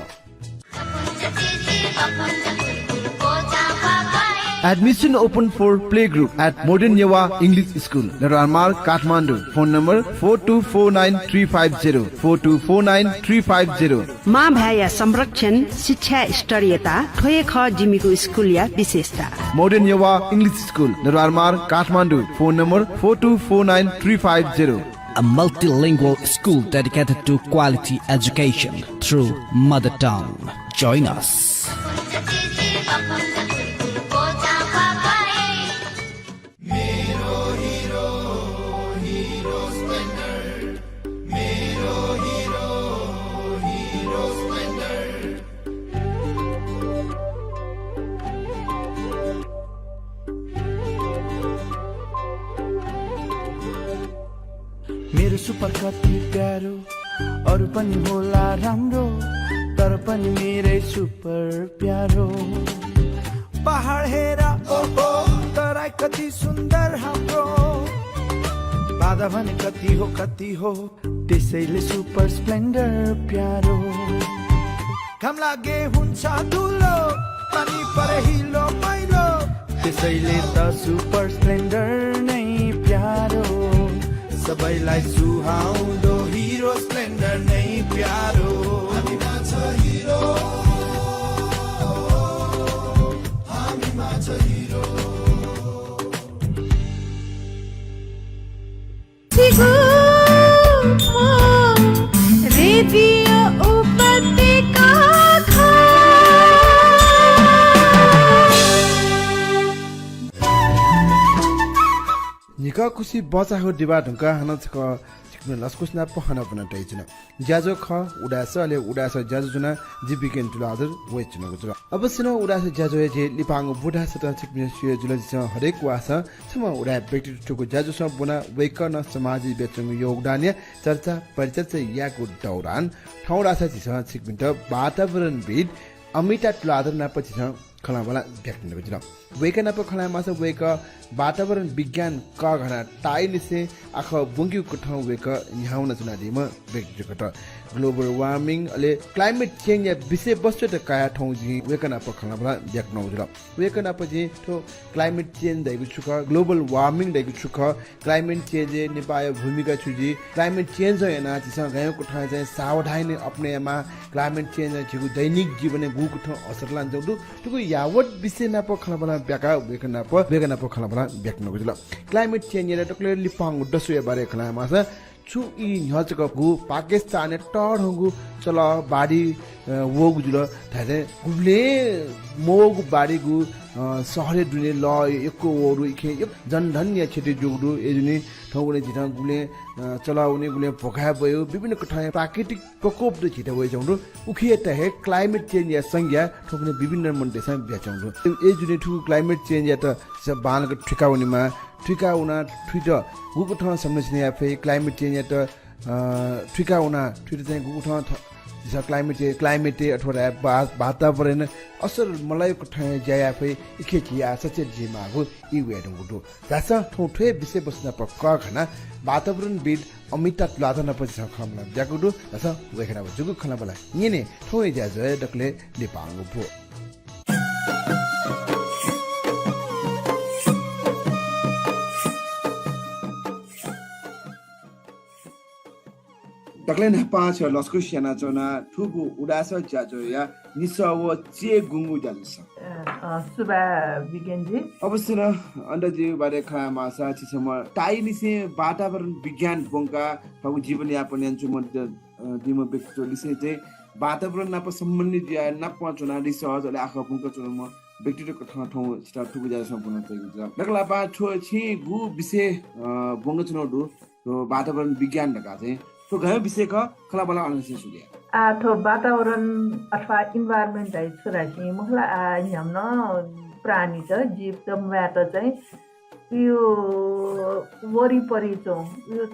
Admission open for playgroup at Modern Yawa English School, Naranmar, Kathmandu. Phone number 4249350 4249350. माँ भाया संरक्षण शिक्षा स्तरीयता ठोए ख जिमीको स्कुल या विशेषता Modern Yawa English School, Naranmar, Kathmandu. Phone number 4249350. A multilingual school dedicated to quality education through mother tongue. Join us. Super कति प्यारो अरू पनि होला राम्रो तर पनि मेरै सुपर प्यारो पहाड हेर ओहो तराई कति सुन्दर हाम्रो बाधा भने कति हो त्यसैले सुपर स्प्लेन्डर प्यारो घाम लागे हुन्छ धुलो पानी परे हिलो मैलो त्यसैले त सुपर स्प्लेन्डर नै प्यारो सबैलाई सुहाउँदो हिरो स्प्लेन्डर नै प्यारो हामीमा छ हिरो हामीमा छ हिरो रेडियो उपत्यका निका खुसी बचा हो दिवा ढुङ्का हान छ चिक्न लस्कुस्ना पहना बना टाइचिन ज्याजो ख उडास अले उडास ज्याजो जुना जिबिकेन तुलाधर वेचन गुजरा अवश्य न उडास ज्याजो जे लिपाङ बुढा सता चिक्न सिय जुल हरेक वास सम उडा व्यक्तित्वको ज्याजो सब बुना वैकन समाजी बेचङ योगदान चर्चा परिचर्चा याको दौरान ठौडा छ चिक्न वातावरणविद अमिता तुलाधर ना पछि छ खलावाला व्यक्त नगुजरा वेका नप खलामा छ वेक वातावरण विज्ञान क घना टाइ निसे आख बुंगी कुठौ वेक यहाँ न चुना दिम व्यक्त ग्लोबल वार्मिङ अले क्लाइमेट चेन्ज या विषय वस्तु त काया ठौ जी वेक नप खलावाला व्यक्त नगुजरा वेक नप जी ठो क्लाइमेट चेन्ज दैगु छुक ग्लोबल वार्मिङ दैगु छुक क्लाइमेट चेन्ज निपाय भूमिका छुजी क्लाइमेट चेन्ज हैन चिसा गयो कुठा चाहिँ सावधानी अपनेमा क्लाइमेट चेन्ज छिगु दैनिक जीवन गु कुठौ असर लान जौदु तुको यावत विषय नप खलावाला ब्याका वेक नप खलावाला व्यक्त नगुजला क्लाइमेट चेन्ज या टक्ले लिपाङ दसुया बारे खलामा छ छु इ हजक गु पाकिस्तान टढंगु चल बाडी वगु जुल थाले गुले मोग बाडी गु सहरे दुने ल एको ओरु इखे जनधन्य छेटे जुगु एजुनी ठौगुले जिता गुले चलाउने गुले भोका भयो विभिन्न कठाय प्राकृतिक प्रकोप द छिटा वइ जौडु उखिए त हे क्लाइमेट चेन्ज या संज्ञा ठोकने विभिन्न मन्डेसा ब्याचौडु एजुनी ठु क्लाइमेट चेन्ज या त बानको ठिकाउनेमा ठिकाउना ठुट गुगु ठाउँ संरचना या फे क्लाइमेट चेन्ज या त ठिकाउना ठुट चाहिँ गुगु ठाउँ क्लाइमेट अथवा वातावरण असर मलाई ठाउँ ज्या फे इखे छिया सचे जिमागु इ वेडु गुडु दासा ठोठे विषय बस्न पक्क खना वातावरणविद अमिता तुलाधर न पछि खमला ज्यागुडु दासा वेखना जुगु खना बला यने ठोय ज्या जय डकले लिपाङु भो तकलेन पाँच लस्कु सियाना चोना ठुबु उडास ज्याजो या निसव चे गुंगु जान्छ सुबा विज्ञानजी अवश्य न अन्डजी बारे खा मासा छिसम टाइ निसे वातावरण विज्ञान बंका पगु जीवन यापन यान्चु मध्य दिम व्यक्तित्व लिसे चाहिँ वातावरण नाप सम्बन्धित या नाप चुना रिसर्च अले आखा बंका चुना म व्यक्तित्वको ठाउँ स्टार्ट ठुबु ज्याजो सम्पूर्ण चाहिँ हुन्छ नकला पा छो छि गु विषय बंगा चुना दु वातावरण विज्ञान ढका चाहिँ तो गयो विषय का खलाबला अनुसार सुगे आठो वातावरण अथवा इन्भाइरोमेन्ट है छुराछि मुखला यमन प्राणी छ जीव त म्याट चाहिँ यो वरिपरि चौ यो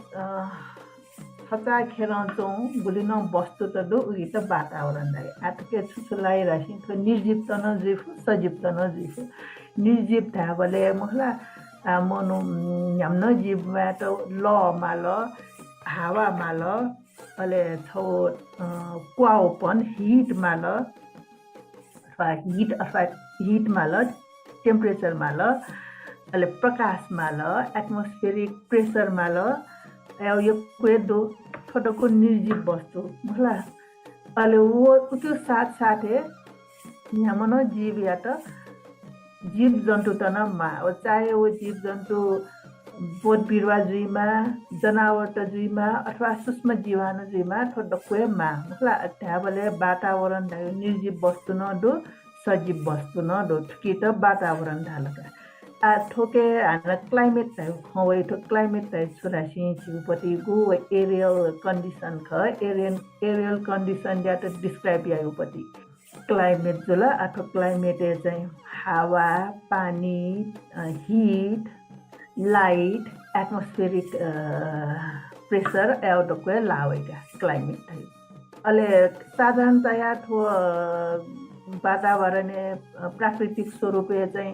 छता खेराउँछौँ गुलिन वस्तु त दो उही त वातावरण है आटके छुछुलाई राखि त निर्जीव त नजीव सजीव त नजीव निर्जीव थाबले मुखला मनु यमन जीव म्याट ल माल हावा माल अले छौ क्वाओपन हिट माल अथवा हिट माल टेम्परेचर माल अले प्रकाश माल एटमोस्फेरिक प्रेसर माल यो दो छोटो निर्जीव वस्तु होला अले वो त्यो साथ साथे यहाँ मन जीव या त जीव जन्तु त न मा चाहे वो जीव जन्तु बोट बिरुवा जुइमा जनावर त जुइमा अथवा सूक्ष्म जीवाणु जुइमा थोडो मा मतलब त्यहाँबले वातावरण धायो निर्जीव वस्तु न दो सजीव वस्तु न दो कि त वातावरण धालका आ ठोके हाना क्लाइमेट धायो खवै ठो क्लाइमेट धायो छुरासी छिउपति गो एरियल कन्डिसन ख एरियल कन्डिसन या त डिस्क्राइब याउपति क्लाइमेट जुला अथवा क्लाइमेट चाहिँ हावा पानी हिट लाइट एटमोस्फेरिक प्रेसर एउटा लावेका क्लाइमेट है अले साधारणतया थो वातावरण प्राकृतिक स्वरूपे चाहिँ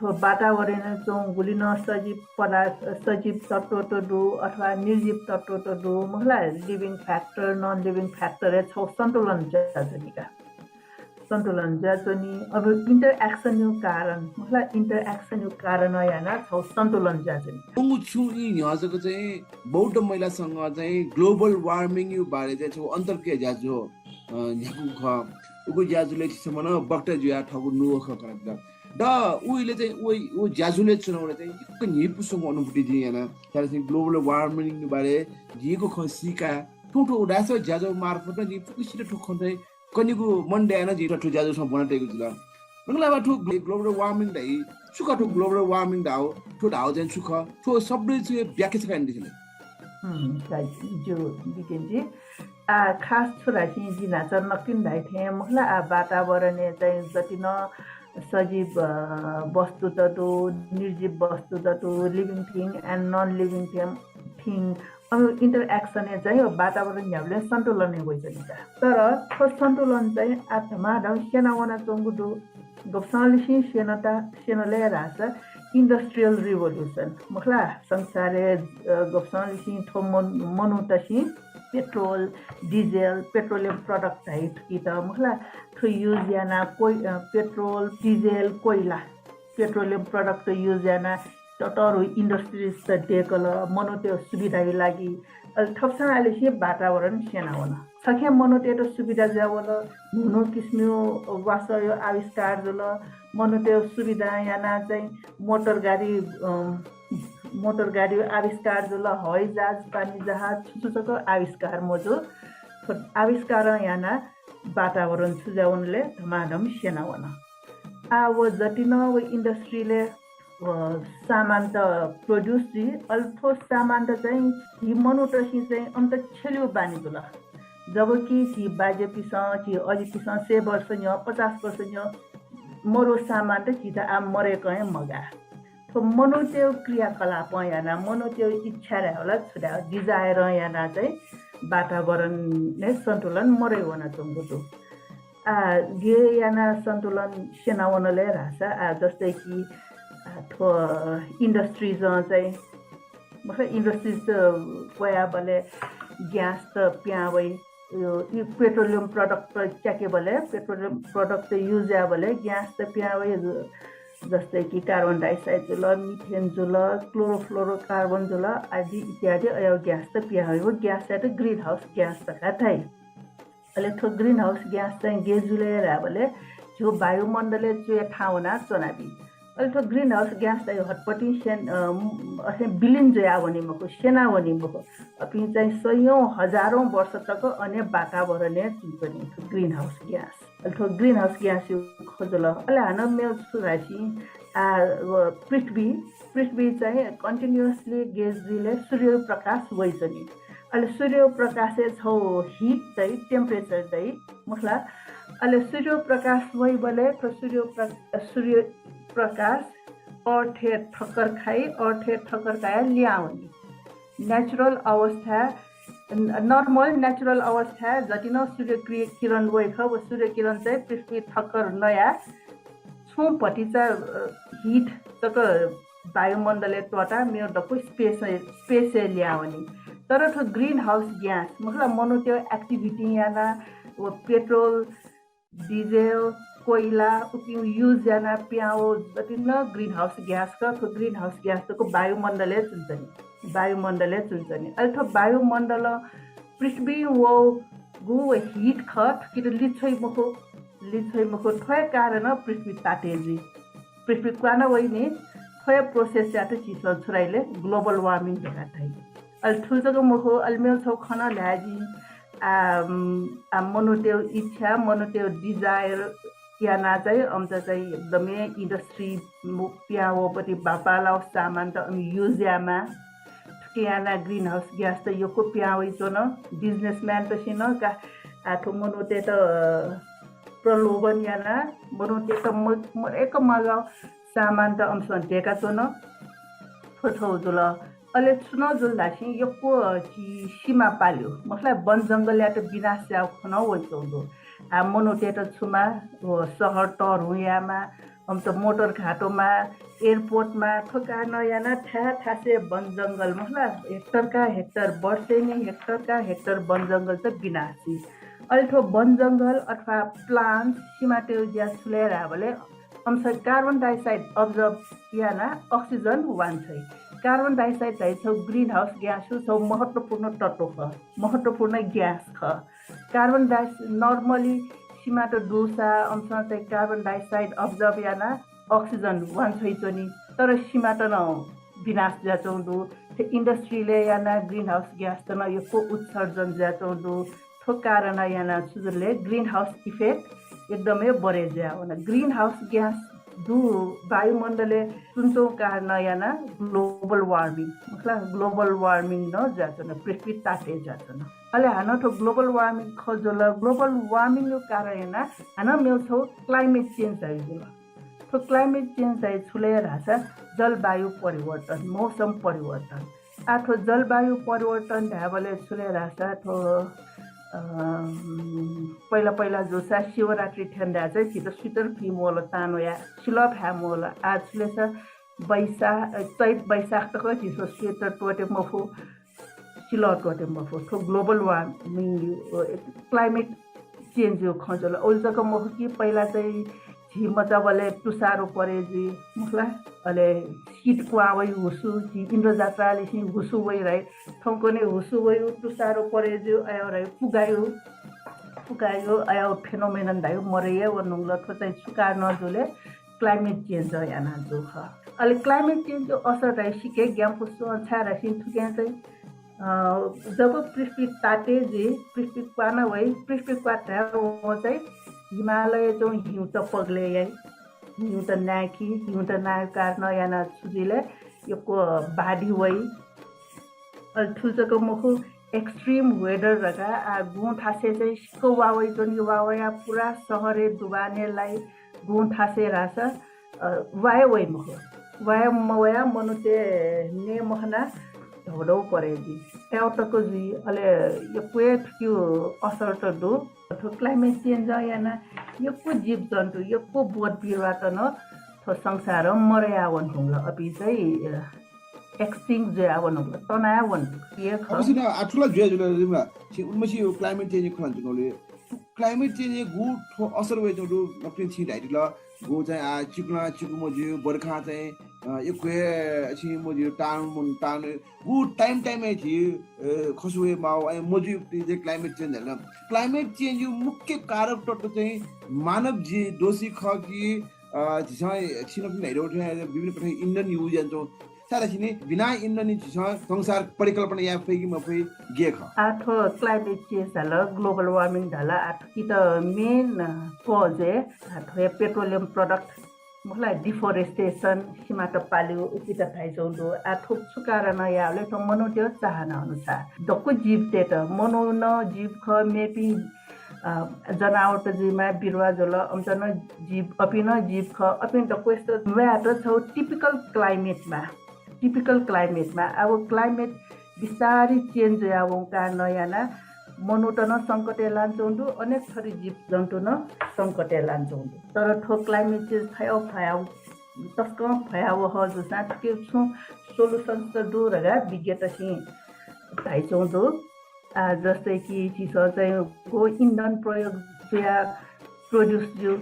थो वातावरण चाहिँ गुलिन सजीव पदार्थ सजीव तत्व तो दु अथवा निर्जीव तत्व तो दु मलाई living factor non living factor छौ सन्तुलन जाजनीका सन्तुलन जाजनी अब इन्टरएक्सन यो कारण मलाई इन्टरएक्सन यो कारण याना छौ सन्तुलन जाजनी मु छु इ हजुरको चाहिँ बौद्ध महिलासँग चाहिँ ग्लोबल वार्मिङ यो बारे चाहिँ छौ अन्तर्क्रिया जाजो न्याकु ख उको ज्याजुले सम्म बक्टर जुया ठगु नुव ख करक द उइले चाहिँ उ ज्याजुले चुनाउले चाहिँ एक निपुसँग अनुभूति दिएन तर चाहिँ ग्लोबल वार्मिङ बारे दिएको खसीका ठुठो उडास ज्याजो मार्फत नि पुसिले ठोखन चाहिँ कनिको मन्डे न जिरो ठु ज्याजोसँग बनाटेको छ मंगलाबा ठु ग्लोबल वार्मिङ दai सुख ठु ग्लोबल वार्मिङ दाउ ठु दाउ चाहिँ सुख ठु सबै चाहिँ व्याख्या छ कान दिले जो बिकेन्जी खास छोरा चाहिँ जिनाचर नकिन दाइ थे महिला वातावरण चाहिँ जति न सजीव वस्तु तत्व निर्जीव वस्तु तत्व living thing and non living thing अब इन्टरएक्सन चाहिँ वातावरण हामीले सन्तुलन होइसकेका तर त्यो सन्तुलन चाहिँ आत्मा ढङ सेनावना चंगुदो गप्सालिसी सेनले रास इन्डस्ट्रियल रिभोल्युसन मखला संसारे गप्सालिसी थो मनुतसी पेट्रोल डिजेल पेट्रोलियम प्रोडक्ट है कि त मखला थो युज याना कोइ पेट्रोल डिजेल कोइला पेट्रोलियम प्रोडक्ट युज याना तटर इन्डस्ट्रिज टेकल मनुते सुविधा लागि थप्सा आलेसी वातावरण सेनावन सखे मनुते सुविधा जावल हुनु किस्मो वासयो आविष्कार जल मनुते सुविधा याना चाहिँ मोटर गाडी आविष्कार जल हवाई जहाज पानी जहाज छुछुको आविष्कार मोजो आविष्कार याना वातावरण सुझाउनले धमाधम सेनावन वो जति न वो इन्डस्ट्रीले सामान त प्रोड्युस जी अल्थो सामान त चाहिँ हि मनुटसी चाहिँ अन्त छेल्यो बानी दुला जबकि हि बाजे पिसा कि अझै पिसा 100 वर्ष न 50 वर्ष न मरो सामान त कि त आ मरेको है मगा तो मनोत्यो क्रियाकलाप याना मनोत्यो इच्छा र होला छुडा डिजायर याना चाहिँ वातावरण ने सन्तुलन मरे होना चंगुतो गे याना सन्तुलन सेनावनले रासा जस्तै कि थो इन्डस्ट्रीज चाहिँ मतलब इन्डस्ट्रीज पया बले ग्यास त प्यावै यो पेट्रोलियम प्रोडक्ट च्याके बले पेट्रोलियम प्रोडक्ट युज या बले ग्यास त प्यावै जस्तै कि कार्बन डाइअक्साइड जुल मिथेन जुल क्लोरोफ्लोरोकार्बन जुल आदि इत्यादि अयो ग्यास त प्यावै हो ग्यास त ग्रीन हाउस ग्यास त खाथै अले थो ग्रीन हाउस ग्यास चाहिँ गेजुले राबले जो वायुमण्डले जो ठाउना चनाबी अल्थो ग्रीन हाउस ग्यास त हटपटी अथे बिलियन जया वनी मको सेना वनी मको अपि चाहिँ सयौं हजारौं वर्ष तक अन्य वातावरण चुपनी ग्रीन हाउस ग्यास अल्थो ग्रीन हाउस ग्यास खोजल अले हान मेल सुरासी पृथ्वी चाहिँ कन्टिन्युअसली गेजले सूर्य प्रकाश वइसनी अले सूर्य प्रकाश छौ हिट चाहिँ टेम्परेचर चाहिँ मखला अले सूर्य प्रकाश वइ बले तो सूर्य प्रकाश अर्थे ठक्कर खाए ल्याउने नेचुरल अवस्था नर्मल नेचुरल अवस्था जति न सूर्य किरण वइख वो सूर्य किरण चाहिँ पृथ्वी ठक्कर नया छुपटी चाहिँ हिट तक वायुमण्डले टोटा मेरो दको स्पेस ल्याउने तर तो ग्रीन हाउस ग्यास मतलब मनुत्यो एक्टिभिटी याना वो पेट्रोल डिजेल कोइला उकिङ युज याना प्याओ जति न ग्रीन हाउस ग्यास का तो ग्रीन हाउस ग्यास को वायुमण्डले चुन्छनी अल्थो वायुमण्डल पृथ्वी वो गु हिट खट कि लिछै मखो थय कारण पृथ्वी तातेजी पृथ्वी काना वइने थय प्रोसेस याते चिसल छुराइले ग्लोबल वार्मिङ भएका थै अल्थो जको मखो अल्मेल छौ खना ल्याजी मनुत्यो इच्छा मनुत्यो डिजायर याना चाहिँ अम्त चाहिँ एकदमै इन्डस्ट्री प्याओपट्टि बापालाउ सामान त युज्यामा याना ग्रीन हाउस ग्यास त यो को प्याओइ चोन बिजनेसम्यान त सिन का आठो मनुते त प्रलोभन याना मनुते त एक मगाउ सामान त अम्सन टेका चोन थोथो जुल अहिले चुनाव जुल्दासी यको सीमा पाल्यो मतलब वन जङ्गल या त विनाश जाओ खन वइसौदो आ मोनोटेट छुमा सहर टर हुयामा हम त मोटर घाटोमा एयरपोर्टमा ठोका नयाँ ठासे वन जङ्गल मतलब हेक्टर वर्षे नै हेक्टर वन जङ्गल त विनाशी अहिले ठो वन जङ्गल अथवा प्लान्ट सीमाटे ग्यास छुलेर भले अंश कार्बन डाइअक्साइड अब्जर्भ याना अक्सिजन वान्छ कार्बन डाइअक्साइड छ ग्रीन हाउस ग्यास छ महत्त्वपूर्ण तत्त्व ख महत्त्वपूर्ण ग्यास ख कार्बन डाइअक्साइड नर्मली सीमा त डोसा अंश चाहिँ कार्बन डाइअक्साइड अब्जर्भ याना अक्सिजन वान्छ नि तर सीमा त न विनाश जाचौँदो इन्डस्ट्रीले याना ग्रीन हाउस ग्यास त न यो उत्सर्जन जाचौँदो थो कारण याना सुजले ग्रीन हाउस इफेक्ट एकदमै बढे जाओ ग्रीन हाउस ग्यास दु वायुमण्डले सुन्छौँ कारण याना ग्लोबल वार्मिङ मतलब ग्लोबल वार्मिङ न जाछन् पृथ्वी ताते जाछन् अहिले हान ठो ग्लोबल वार्मिङ खजल ग्लोबल वार्मिङ को कारण याना हान मेउछौ क्लाइमेट चेन्ज आइजल ठो क्लाइमेट चेन्ज आइ छुले रासा जलवायु परिवर्तन मौसम परिवर्तन आठो जलवायु परिवर्तन ढाबले छुले रासा ठो पहिला जोसा शिवरात्रि ठन्डा चाहिँ छिटो स्वेटर फिमोल तानो या सिलप हामोल आजले छ चैत बैशाख त छिटो स्वेटर टोटे मफु सिलप टोटे मफु ठो ग्लोबल वार्मिङ क्लाइमेट चेन्ज हो खजल ओल्जको मफु कि पहिला चाहिँ झिमचाबले तुसारो परे जी मुखला अले शीत कुआवै हुसु जी इन्द्र जात्राले सी हुसु वइ रहे ठौको ने हुसु वइ तुसारो परे जो आयो रहे फुगायो आयो फेनोमेनन दायो मरेय वनुंगल थो चाहिँ सुकार नजुले क्लाइमेट चेन्ज याना जो ख अले क्लाइमेट चेन्ज जो असर रहे सिके ग्यामको छा रासिन थुक्या चाहिँ जब पृथ्वी ताते जी पृथ्वी पाना वइ पृथ्वी पाटा हो चाहिँ हिमालय जो हिउँ त पग्ले हिउँ त नाकी हिउँ त नाक कारण याना सुजिले यो बाढी वइ ठुल्चको मुखु एक्सट्रीम वेदर रगा गुण ठासे चाहिँ सिको वावै जुन यो वावया पुरा सहरे दुबानेलाई गुण ठासे रास वाय वइ मुखु वाय मवया मनुते ने महना ढोडौ परेजी एउटाको जी अले यो क्वेट त्यो असर त दो क्लाइमेट चेन्ज याना यो जीव जन्तु यो बोट बिरुवा त न थो संसार मर्यावन हुँला अपि चाहिँ एक्सटिंग जे आवन हुँला तनावन ये ख अबसिन आठुला जे जुला छि उनमसी यो क्लाइमेट चेन्ज खलन जुले क्लाइमेट चेन्ज गु थो असर वे जुडु नपिन छि डाइदिल गु चाहिँ चिक्ना चिकु मजु बर्खा चाहिँ यो क्वे छि मजु टान गु टाइम छि खसुए माउ मजु जे क्लाइमेट चेन्ज हैन क्लाइमेट चेन्ज यो मुख्य कारक तत्व चाहिँ मानव जी दोषी ख कि जिसै छिनक नैरो विभिन्न प्रकार इन्धन युज जान्छौ सारा छिने बिना इन्धन जिसै संसार परिकल्पना या फेकि मफै गे ख आठो क्लाइमेट चेन्ज हल ग्लोबल वार्मिङ हल आठ कि त मेन कज आठो पेट्रोलियम प्रोडक्ट मलाई डिफोरेस्टेसन सीमा त पाल्यो उचित थाइजौँदो आठो कारण याले त मनुट्यो चाहना अनुसार दक्को जीव ते त मनो न जीव ख मेपी जनावर त जीवमा बिरुवा जोल अम्चन जीव अपिन जीव ख अपिन दक्को यस्तो व्याट छ टिपिकल क्लाइमेटमा अब क्लाइमेट बिस्तारै चेन्ज आउ कारण याना मनुटन सङ्कटे लान्छौँ अनेक थरी जीव जन्तु न सङ्कटे लान्छौँ तर ठो क्लाइमेट चेन्ज फयाउ तस्क फयाउ ह जसा के छु सोलुसन त दूरगा विज्ञता थाइछौँ दो जस्तै कि चिज चाहिँ गो इन्धन प्रयोग या प्रोड्युस जो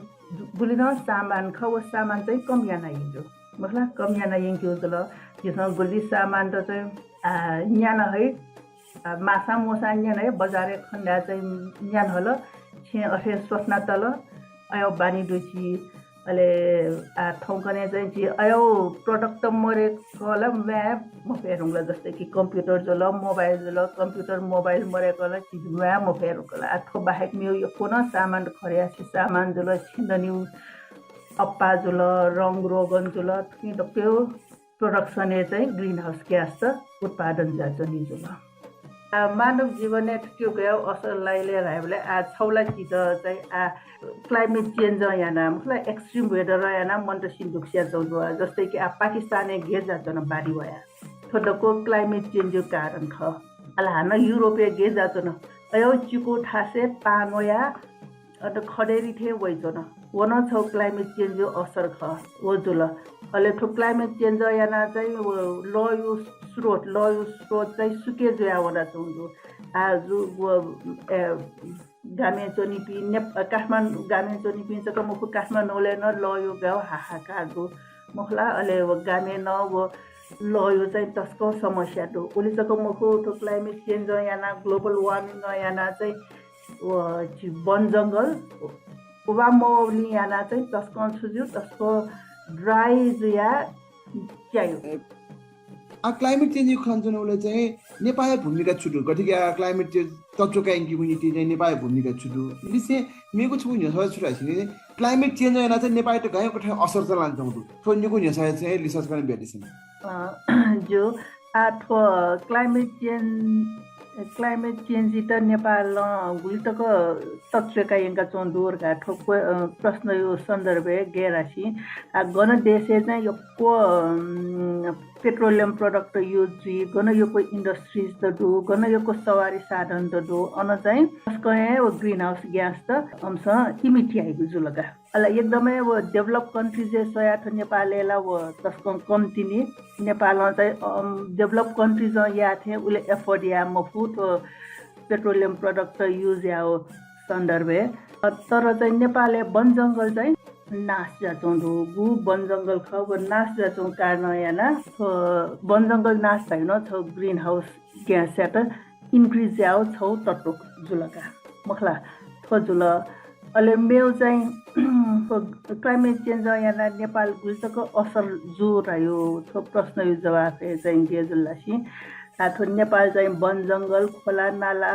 गुलिन सामान ख वो सामान चाहिँ कम याना हिँड्यो मतलब कम याना हिँड्यो जल त्यसमा गुली सामान त चाहिँ न्याना है माछा मोसा न्यान है बजारे खण्डा चाहिँ न्यान हल छे अठे सोच्न तल अयो बानी दोची अले ठौकने चाहिँ छि अयो प्रोडक्ट त मरे कल म्याप म फेरुङला जस्तै कि कम्प्युटर जोल मोबाइल जोल कम्प्युटर मोबाइल मरे कल चिज म्याप म फेरुकला आठो बाहेक मियो यो कोन सामान खरियासी सामान जोल छिन्दन्यु अप्पा जोल रङ रोगन जोल त्यो प्रोडक्सन चाहिँ ग्रीन हाउस ग्यास त उत्पादन जान्छ नि जोल मानव जीवन त्यो गयो असरलाई लिएर हामीले छौला चिज चाहिँ क्लाइमेट चेन्ज याना मतलब एक्सट्रीम वेदर याना मन त सिन्दुक्सिया चौधुवा जस्तै कि पाकिस्ताने घेर जान्छ न बाढी भया थोडको क्लाइमेट चेन्ज कारण ख अल हान युरोपीय गे जातो न अयो चिको ठासे पानोया अत खडेरी थे वइतो न वन छ क्लाइमेट चेन्ज असर ख वो जुल अले थो क्लाइमेट चेन्ज याना चाहिँ लयु स्रोत चाहिँ सुके जोया वडा चुंजु आज गामे चोनिपी काठमाडौँ गामे चोनिपी चाहिँ मुखु काठमाडौँले न लयो गाउँ हाहाकार दो मुखला अले गामे न वो लयो चाहिँ तस्को समस्या दो उली चाहिँ मुखु तो क्लाइमेट चेन्ज याना ग्लोबल वार्मिङ याना चाहिँ वन जङ्गल उवा मौली याना चाहिँ तस्को छुजु तस्को ड्राई जुया चाहियो क्लाइमेट चेन्ज खन्छनले चाहिँ नेपाल भूमिका छुटु कतिका क्लाइमेट चेन्ज तत्वका इम्युनिटी चाहिँ नेपाल भूमिका छुटु लिसे मेको छु नि सबै छुराइसिने क्लाइमेट चेन्ज हैन चाहिँ नेपाल त गएको ठाउँ असर चाहिँ लान्छ हुँदो छोन्नेको नि चाहिँ रिसर्च गर्न भेटिसन जो आठो क्लाइमेट चेन्ज त नेपाल गुलितको तत्वका यंका चोन्दुर का ठोक प्रश्न यो सन्दर्भ गेरासी गण देशे चाहिँ यो को पेट्रोलियम प्रोडक्ट युज गन यो को इंडस्ट्रीज त दो गन यो को सवारी साधन त दो अन चाहिँ त्यसको वो ग्रीन हाउस ग्यास त अंश इमिटी आइगु जुलगा अला एकदमै वो डेभलप कन्ट्रीज सया थ नेपालला वो त्यसको कम्तिनी नेपालमा चाहिँ डेभलप कन्ट्रीज या थे उले एफोर्ड या मफुट पेट्रोलियम प्रोडक्ट युज या हो सन्दर्भ तर चाहिँ नेपालले वन जङ्गल चाहिँ नाश जाचौँ गु वन जङ्गल खब नाश जाचौँ कारण याना वन जङ्गल नाश भएन छ ग्रीन हाउस ग्यास या त इन्क्रिज याओ छौ तत्व जुलका मखला थो जुल अहिले मेउ चाहिँ क्लाइमेट चेन्ज याना नेपाल गुल्तको असर जो रह्यो थो प्रश्न यो जवाफ चाहिँ के जुल्लासी थो नेपाल चाहिँ वन जङ्गल खोला नाला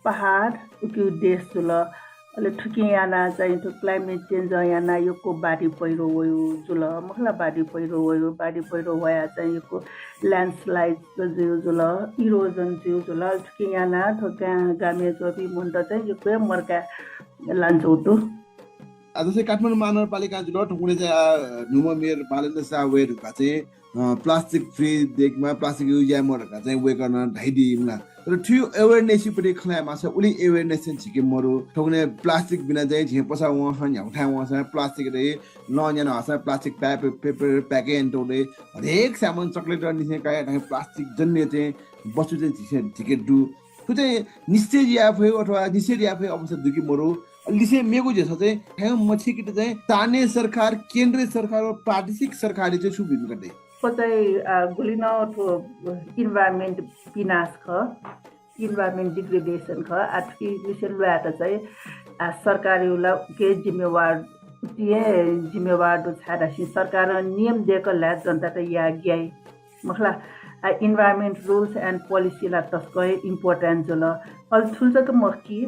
पहाड उक्यु देश जुल अहिले ठुकी याना चाहिँ थो क्लाइमेट चेन्ज याना योको बाढी पहिरो वयो जुल मखला बाढी पहिरो वया चाहिँ योको ल्यान्डस्लाइड जिउ जुल इरोजन जिउ जुल ठुकी याना थो गामे चोपी मुन्ट चाहिँ योको मर्का लान्छौ त आज चाहिँ काठमाडौँ महानगरपालिका जुल ठुकुले चाहिँ नुममेर बालेन्द्र सावेर चाहिँ प्लास्टिक फ्री देखमा प्लास्टिक युज या मरका चाहिँ वे गर्न ढाइदिमला तर ठियो अवेयरनेस पनि खलामा छ उली अवेयरनेस चाहिँ छिके मरो ठुकुने प्लास्टिक बिना चाहिँ झे पसा वहाँ ह्याउठा वहाँ प्लास्टिक रे लन्यान हसा प्लास्टिक पेपर प्याकेट टोले हरेक सामान चकलेट निसे काया प्लास्टिक जन्ने चाहिँ वस्तु चाहिँ झिके दु चाहिँ निश्चय या भयो अथवा निषेध या भयो अवस्था दुकी मरो लिसे मेको जे छ चाहिँ ह्याउ मछिकिट चाहिँ स्थानीय सरकार केन्द्रीय सरकार र प्रादेशिक सरकारले चाहिँ सुविधा गर्दै चाहिँ गुलिन इन्भाइरोमेन्ट विनाश ख इन्भाइरोमेन्ट डिग्रेडेसन ख आठकी विषय ल्याएर चाहिँ सरकारला के जिम्मेवार छाडासी सरकार नियम दिएको ल्या जनता त या ग्याई मखला इन्भाइरोमेन्ट रुल्स एन्ड पोलिसी ला तस्को इम्पोर्टेन्ट जुल अल ठुल्चक मखी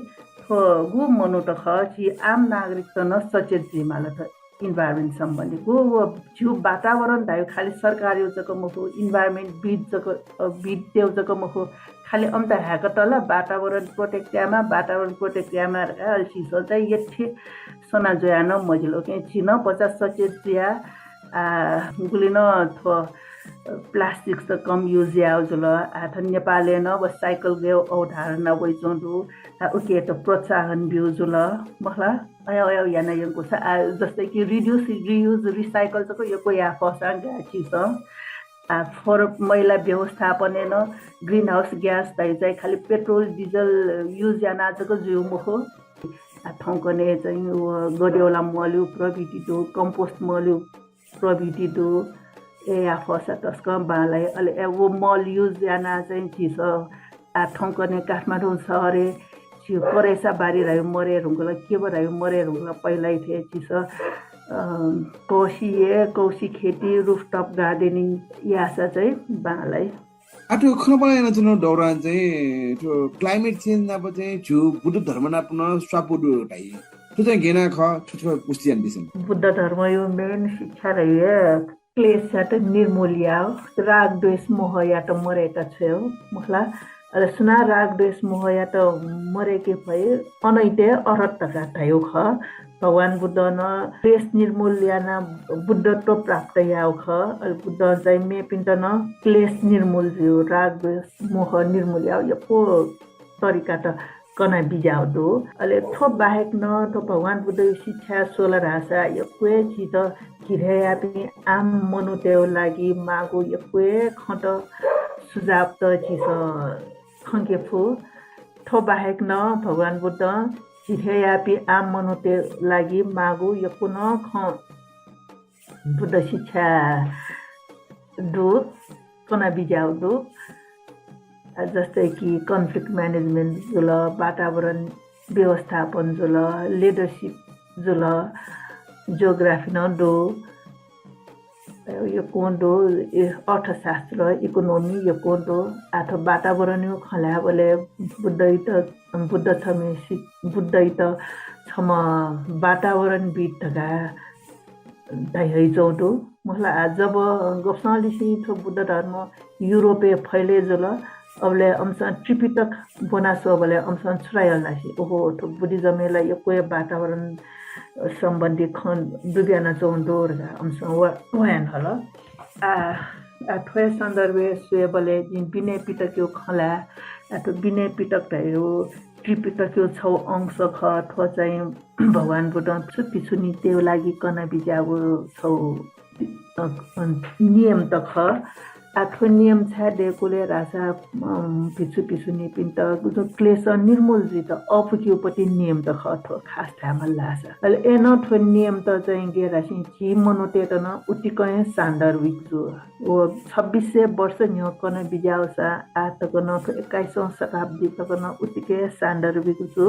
गु मनु त ख कि आम नागरिक त न सचेत जिमाला त इन्भाइरोमेन्ट सम्बन्धी गु जिउ वातावरण दायो खाली सरकार एउटको मुखो इन्भाइरोमेन्ट बिद एउटको मुखो खाली अन्त ह्याक तल वातावरण प्रोटेक्टियामा अल्छिसो चाहिँ यथे सना जोयान मजिलो के चिन 50 सचेत जिया गुलिन थो प्लास्टिक त कम युज याउ जुल आथ नेपालले न बस साइकल गयो अवधारणा वइचोंदु उके त प्रोत्साहन बिउ जुल मखला आयो याना यंको जस्तै कि रिड्युस रियुज रिसाइकल त यो या फसा गाची छ फर मैला व्यवस्थापन न ग्रीन हाउस ग्यास चाहिँ खाली पेट्रोल डिजल युज याना जको जिउ मुखो ठौकने चाहिँ गड्योला मल्यु प्रविधि दो कम्पोस्ट मल्यु प्रविधि दो या फसा तस्क बालाई अले वो मल युज याना चाहिँ चिस ठौकने काठमाडौँ सहरे छियो परेसा बारी रह्यो मरे रुंगला के रह्यो मरे रुंगला पहिल्यै थिए चिस कौशी खेती रुफटप गार्डनिङ यासा चाहिँ बालाई आठो खनपाना जुन दौरान चाहिँ त्यो क्लाइमेट चेन्ज अब चाहिँ छु बुद्ध धर्म न पुनः स्वापुडु टाइ त्यो चाहिँ गेना ख छुछो पुस्तियान दिसन बुद्ध धर्म यो मेन शिक्षा रह्यो क्लेश त निर्मूल्या राग द्वेष मोह या त मरेका छौ मुखला अरे सुना राग द्वेष मोह या त मरेके भए अनैते अरत्तका भयो ख भगवान बुद्ध न क्लेश निर्मूल्याना बुद्धत्व प्राप्त याउ ख बुद्ध चाहिँ मे पिन्ट न क्लेश निर्मूल जो राग मोह निर्मूल याउ यको तरिका त कना बिजाउ दो अले थो बाहेक न तो भगवान बुद्ध शिक्षा 16 रासा यक्वे चित किरेया पनि आम मनुतेउ लागि मागो यक्वे खट सुझाव त चिस खंके फु थो बाहेक न भगवान बुद्ध चिठेयापी आम मनुते लागि मागु यको न ख बुद्ध शिक्षा दो कना बिजाउ दो जस्तै कि कन्फ्लिक्ट म्यानेजमेन्ट जुल वातावरण व्यवस्थापन जुल लिडरशिप जुल जियोग्राफी न दो यो कोन्दो अर्थशास्त्र इकोनोमी यो कोन्दो आथो वातावरण खला बोले बुद्ध छम वातावरण बिटका दाइ चौदो मलाई जब गप्सलिसी थो बुद्ध धर्म युरोपे फैले जुल अबले अंश त्रिपिटक बनासो बोले अंश छुरायलासी ओहो थो बुद्धिज्मलाई यो कोही वातावरण सम्बन्धी खन दुबियाना चौन्दो अंश वयान हल थोय सन्दर्भे सुएबले जिन बिने पिटक्यो खला अथवा बिने पिटक भयो त्रिपिटक्यो छौ अंश ख थो चाहिँ भगवान बुद्ध पिछुनी त्यो लागि कना बिजाबो छौ नियम त ख आठो नियम छ देकोले रासा पिछुनी पिन्त जो क्लेश निर्मूल जित अपुक्योपट्टि नियम त खथो खास थामल लास अहिले एन थो नियम त चाहिँ गेरासी छि मनोते त न उतिकै सान्दर्भिक जो ओ 2600 वर्ष न्य कन बिजाउसा आतक न 21औं शताब्दी तक न उतिकै सान्दर्भिक जो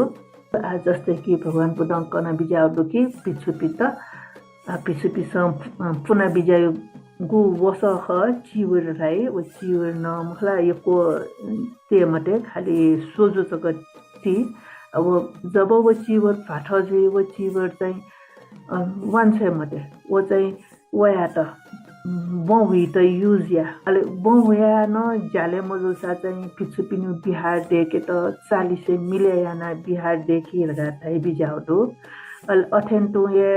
जस्तै कि भगवान बुद्ध कन बिजाउ दुखी पिछु पुना बिजायो गु वस ख चिवर राई ओ चिवर न मला यको ते मते खाली सोजो चकती अब जब वो चिवर फाठ जे वो चिवर चाहिँ वान्छे मते वो चाहिँ वया त बहु त युजिया अले बहुया न जाले मजुसा चाहिँ पिछु पिनु बिहार देखे त 40 मिले याना बिहार देखि रगा थाइ बिजाउ दो अल अथेन्टो ये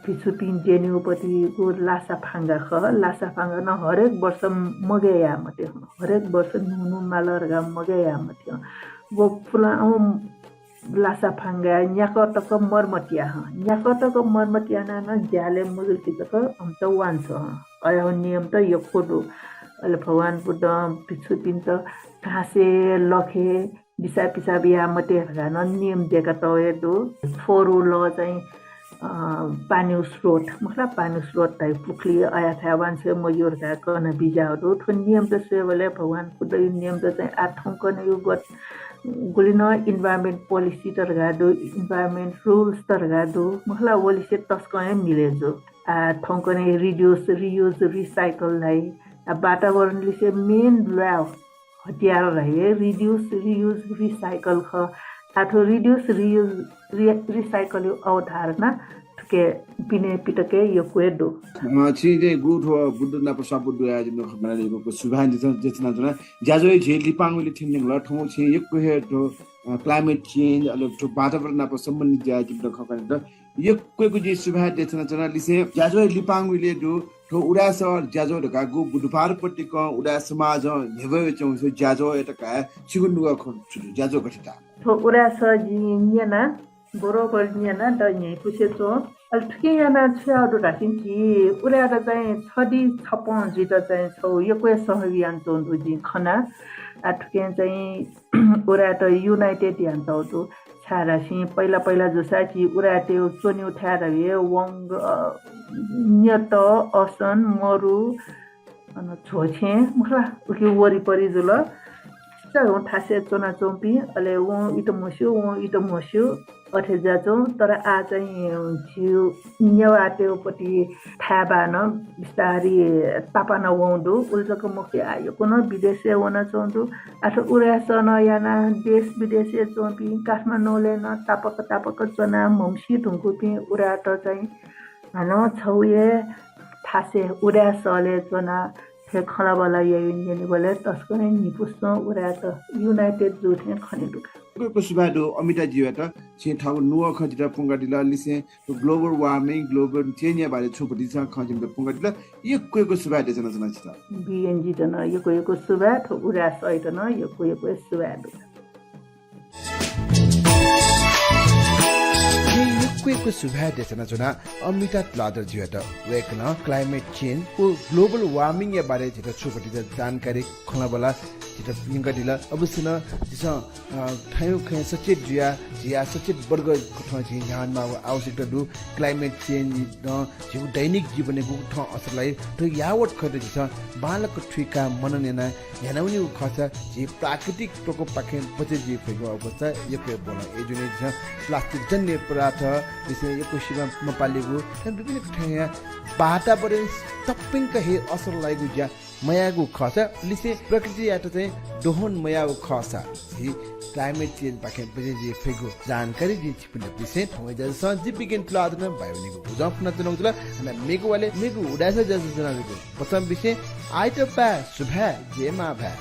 पिछु पिन जेन्युपति को लासा फांगा ख लासा फांगा न हरेक वर्ष मगेया मते हरेक वर्ष नुनु मालरगा मगेया मते वो फुला लासा फांगा न्याकटक मर्मटिया न्याकटक मर्मटिया न ज्याले मुजुल कितक हमत वान्छ अय नियम त यकोदो अल भगवान बुद्ध पिछु पिन त घासे लखे दिशा पिसा बिहा मतेहरुका न नियम दिएका तवे दो फोरो ल चाहिँ पानी स्रोत मतलब पानी स्रोत ताइ पुखली आया था वान्से मयुरका कन बिजाउ थो नियम त सेवले भगवान बुद्ध नियम त चाहिँ आठौं कन यो गत गुलिन इन्भाइरोमेन्ट पोलिसी तरगा दो इन्भाइरोमेन्ट रुल्स तरगा दो मतलब वली से तस्कय मिले जो आठौं कन रिड्युस रियुज रिसाइकल लाई वातावरणले से मेन ल्याउ हतियार रहे रिड्युस रियुज रिसाइकल ख आठो रिड्युस रियुज रिसाइकल अवधारणा के बिने पिटके यो क्वेडो छिजे गुड हो बुद्ध ना प्रसाद बुद्ध आज न खबरले को सुभान जेतना जना जाजोय जे लिपाङले थिन्ने ल ठमो छि एक कोहे तो क्लाइमेट चेन्ज अले तो वातावरण ना सम्बन्धित जाय जिब्द खबरले त एक कोको जे सुभान जेतना जना लिसे जाजोय लिपाङले दो तो उडा सर जाजो ढका गु बुधबार पट्टिक उडा समाज नेवे चौसे जाजो एटका सिगुन्दुगा ख जाजो गठिता तो उडा सर जी निना बरोबर निना द नै पुछेछो अल ठिकै याना छ्याडो राखिन कि उडा त चाहिँ छडी छपन जित चाहिँ छौ यो कोही सहवियान चोन्दु जी खना ठिकै चाहिँ उडा त युनाइटेड यान चौदो छारासी पहिला जोसा कि उडा त्यो चोन्यु थारा हे वंग न्यत असन मरु अन छोछे मुखला उकि वरिपरि जुल चाउ थासे चोना चोम्पी अले व इतो मस्यो अथे जाचो तर आ चाहिँ छिउ न्यवाटेउ पटी थाबा न बिस्तारी तापान वंदु उल्जको मुखि आयो कुन विदेशे वना चोन्दु अथवा उरासन याना देश विदेशे चोम्पी काठमाडौँले न तापक चोना मम्सी ढुङ्कुपी उरा त चाहिँ न छौए थासे उरा सले चोना थे खलाबला यनि बोले तस्को नि पुस्नो उरा त युनाइटेड जुथे खनि दुखा को सुबादो अमिता जीवाटा छि ठाउ नुवा खजिरा पुंगा दिला लिसे तो ग्लोबल वार्मिङ ग्लोबल चेन्ज या बारे छुपति सा खजिम त पुंगा दिला यो को सुबादे जना जना छिता बीएनजी त न यो को सुबाद उरा सहित न यो को सुबाद को सुभाय देशना जुना अमिता तुलाधर जीवट वेकन क्लाइमेट चेन्ज को ग्लोबल वार्मिङ या बारे छिटा छुपति जानकारी खला बला छिटा पिंगा दिला अवश्य न दिस ठायु ख सचेत जिया सचेत वर्ग कथा छि ध्यानमा आवश्यकता दु क्लाइमेट चेन्ज न जिउ दैनिक जीवने गु ठ असरलाई त यावट खते दिस बालक ठिका मननेना यानौनी खस जी प्राकृतिक प्रकोप पाखे पछि जी फेगो अवस्था यके बोला एजुने छ प्लास्टिक जन्य पदार्थ त्यसै यको शिवा मपालेगु विभिन्न ठाया वातावरण टप्पिङ कहे असर लागु ज्या मयागु खस लिसे प्रकृति यात चाहिँ दोहन मयागु खस जी क्लाइमेट चेन्ज पाखे पछि जी फेगो जानकारी जी छिपिन विषय थमै ज सजीव विज्ञान तुलाधर बायोनिको बुझाउन तनौतला अनि मेगुवाले मेगु उडास जस जनाको प्रथम विषय आइट पा सुभा जेमा भा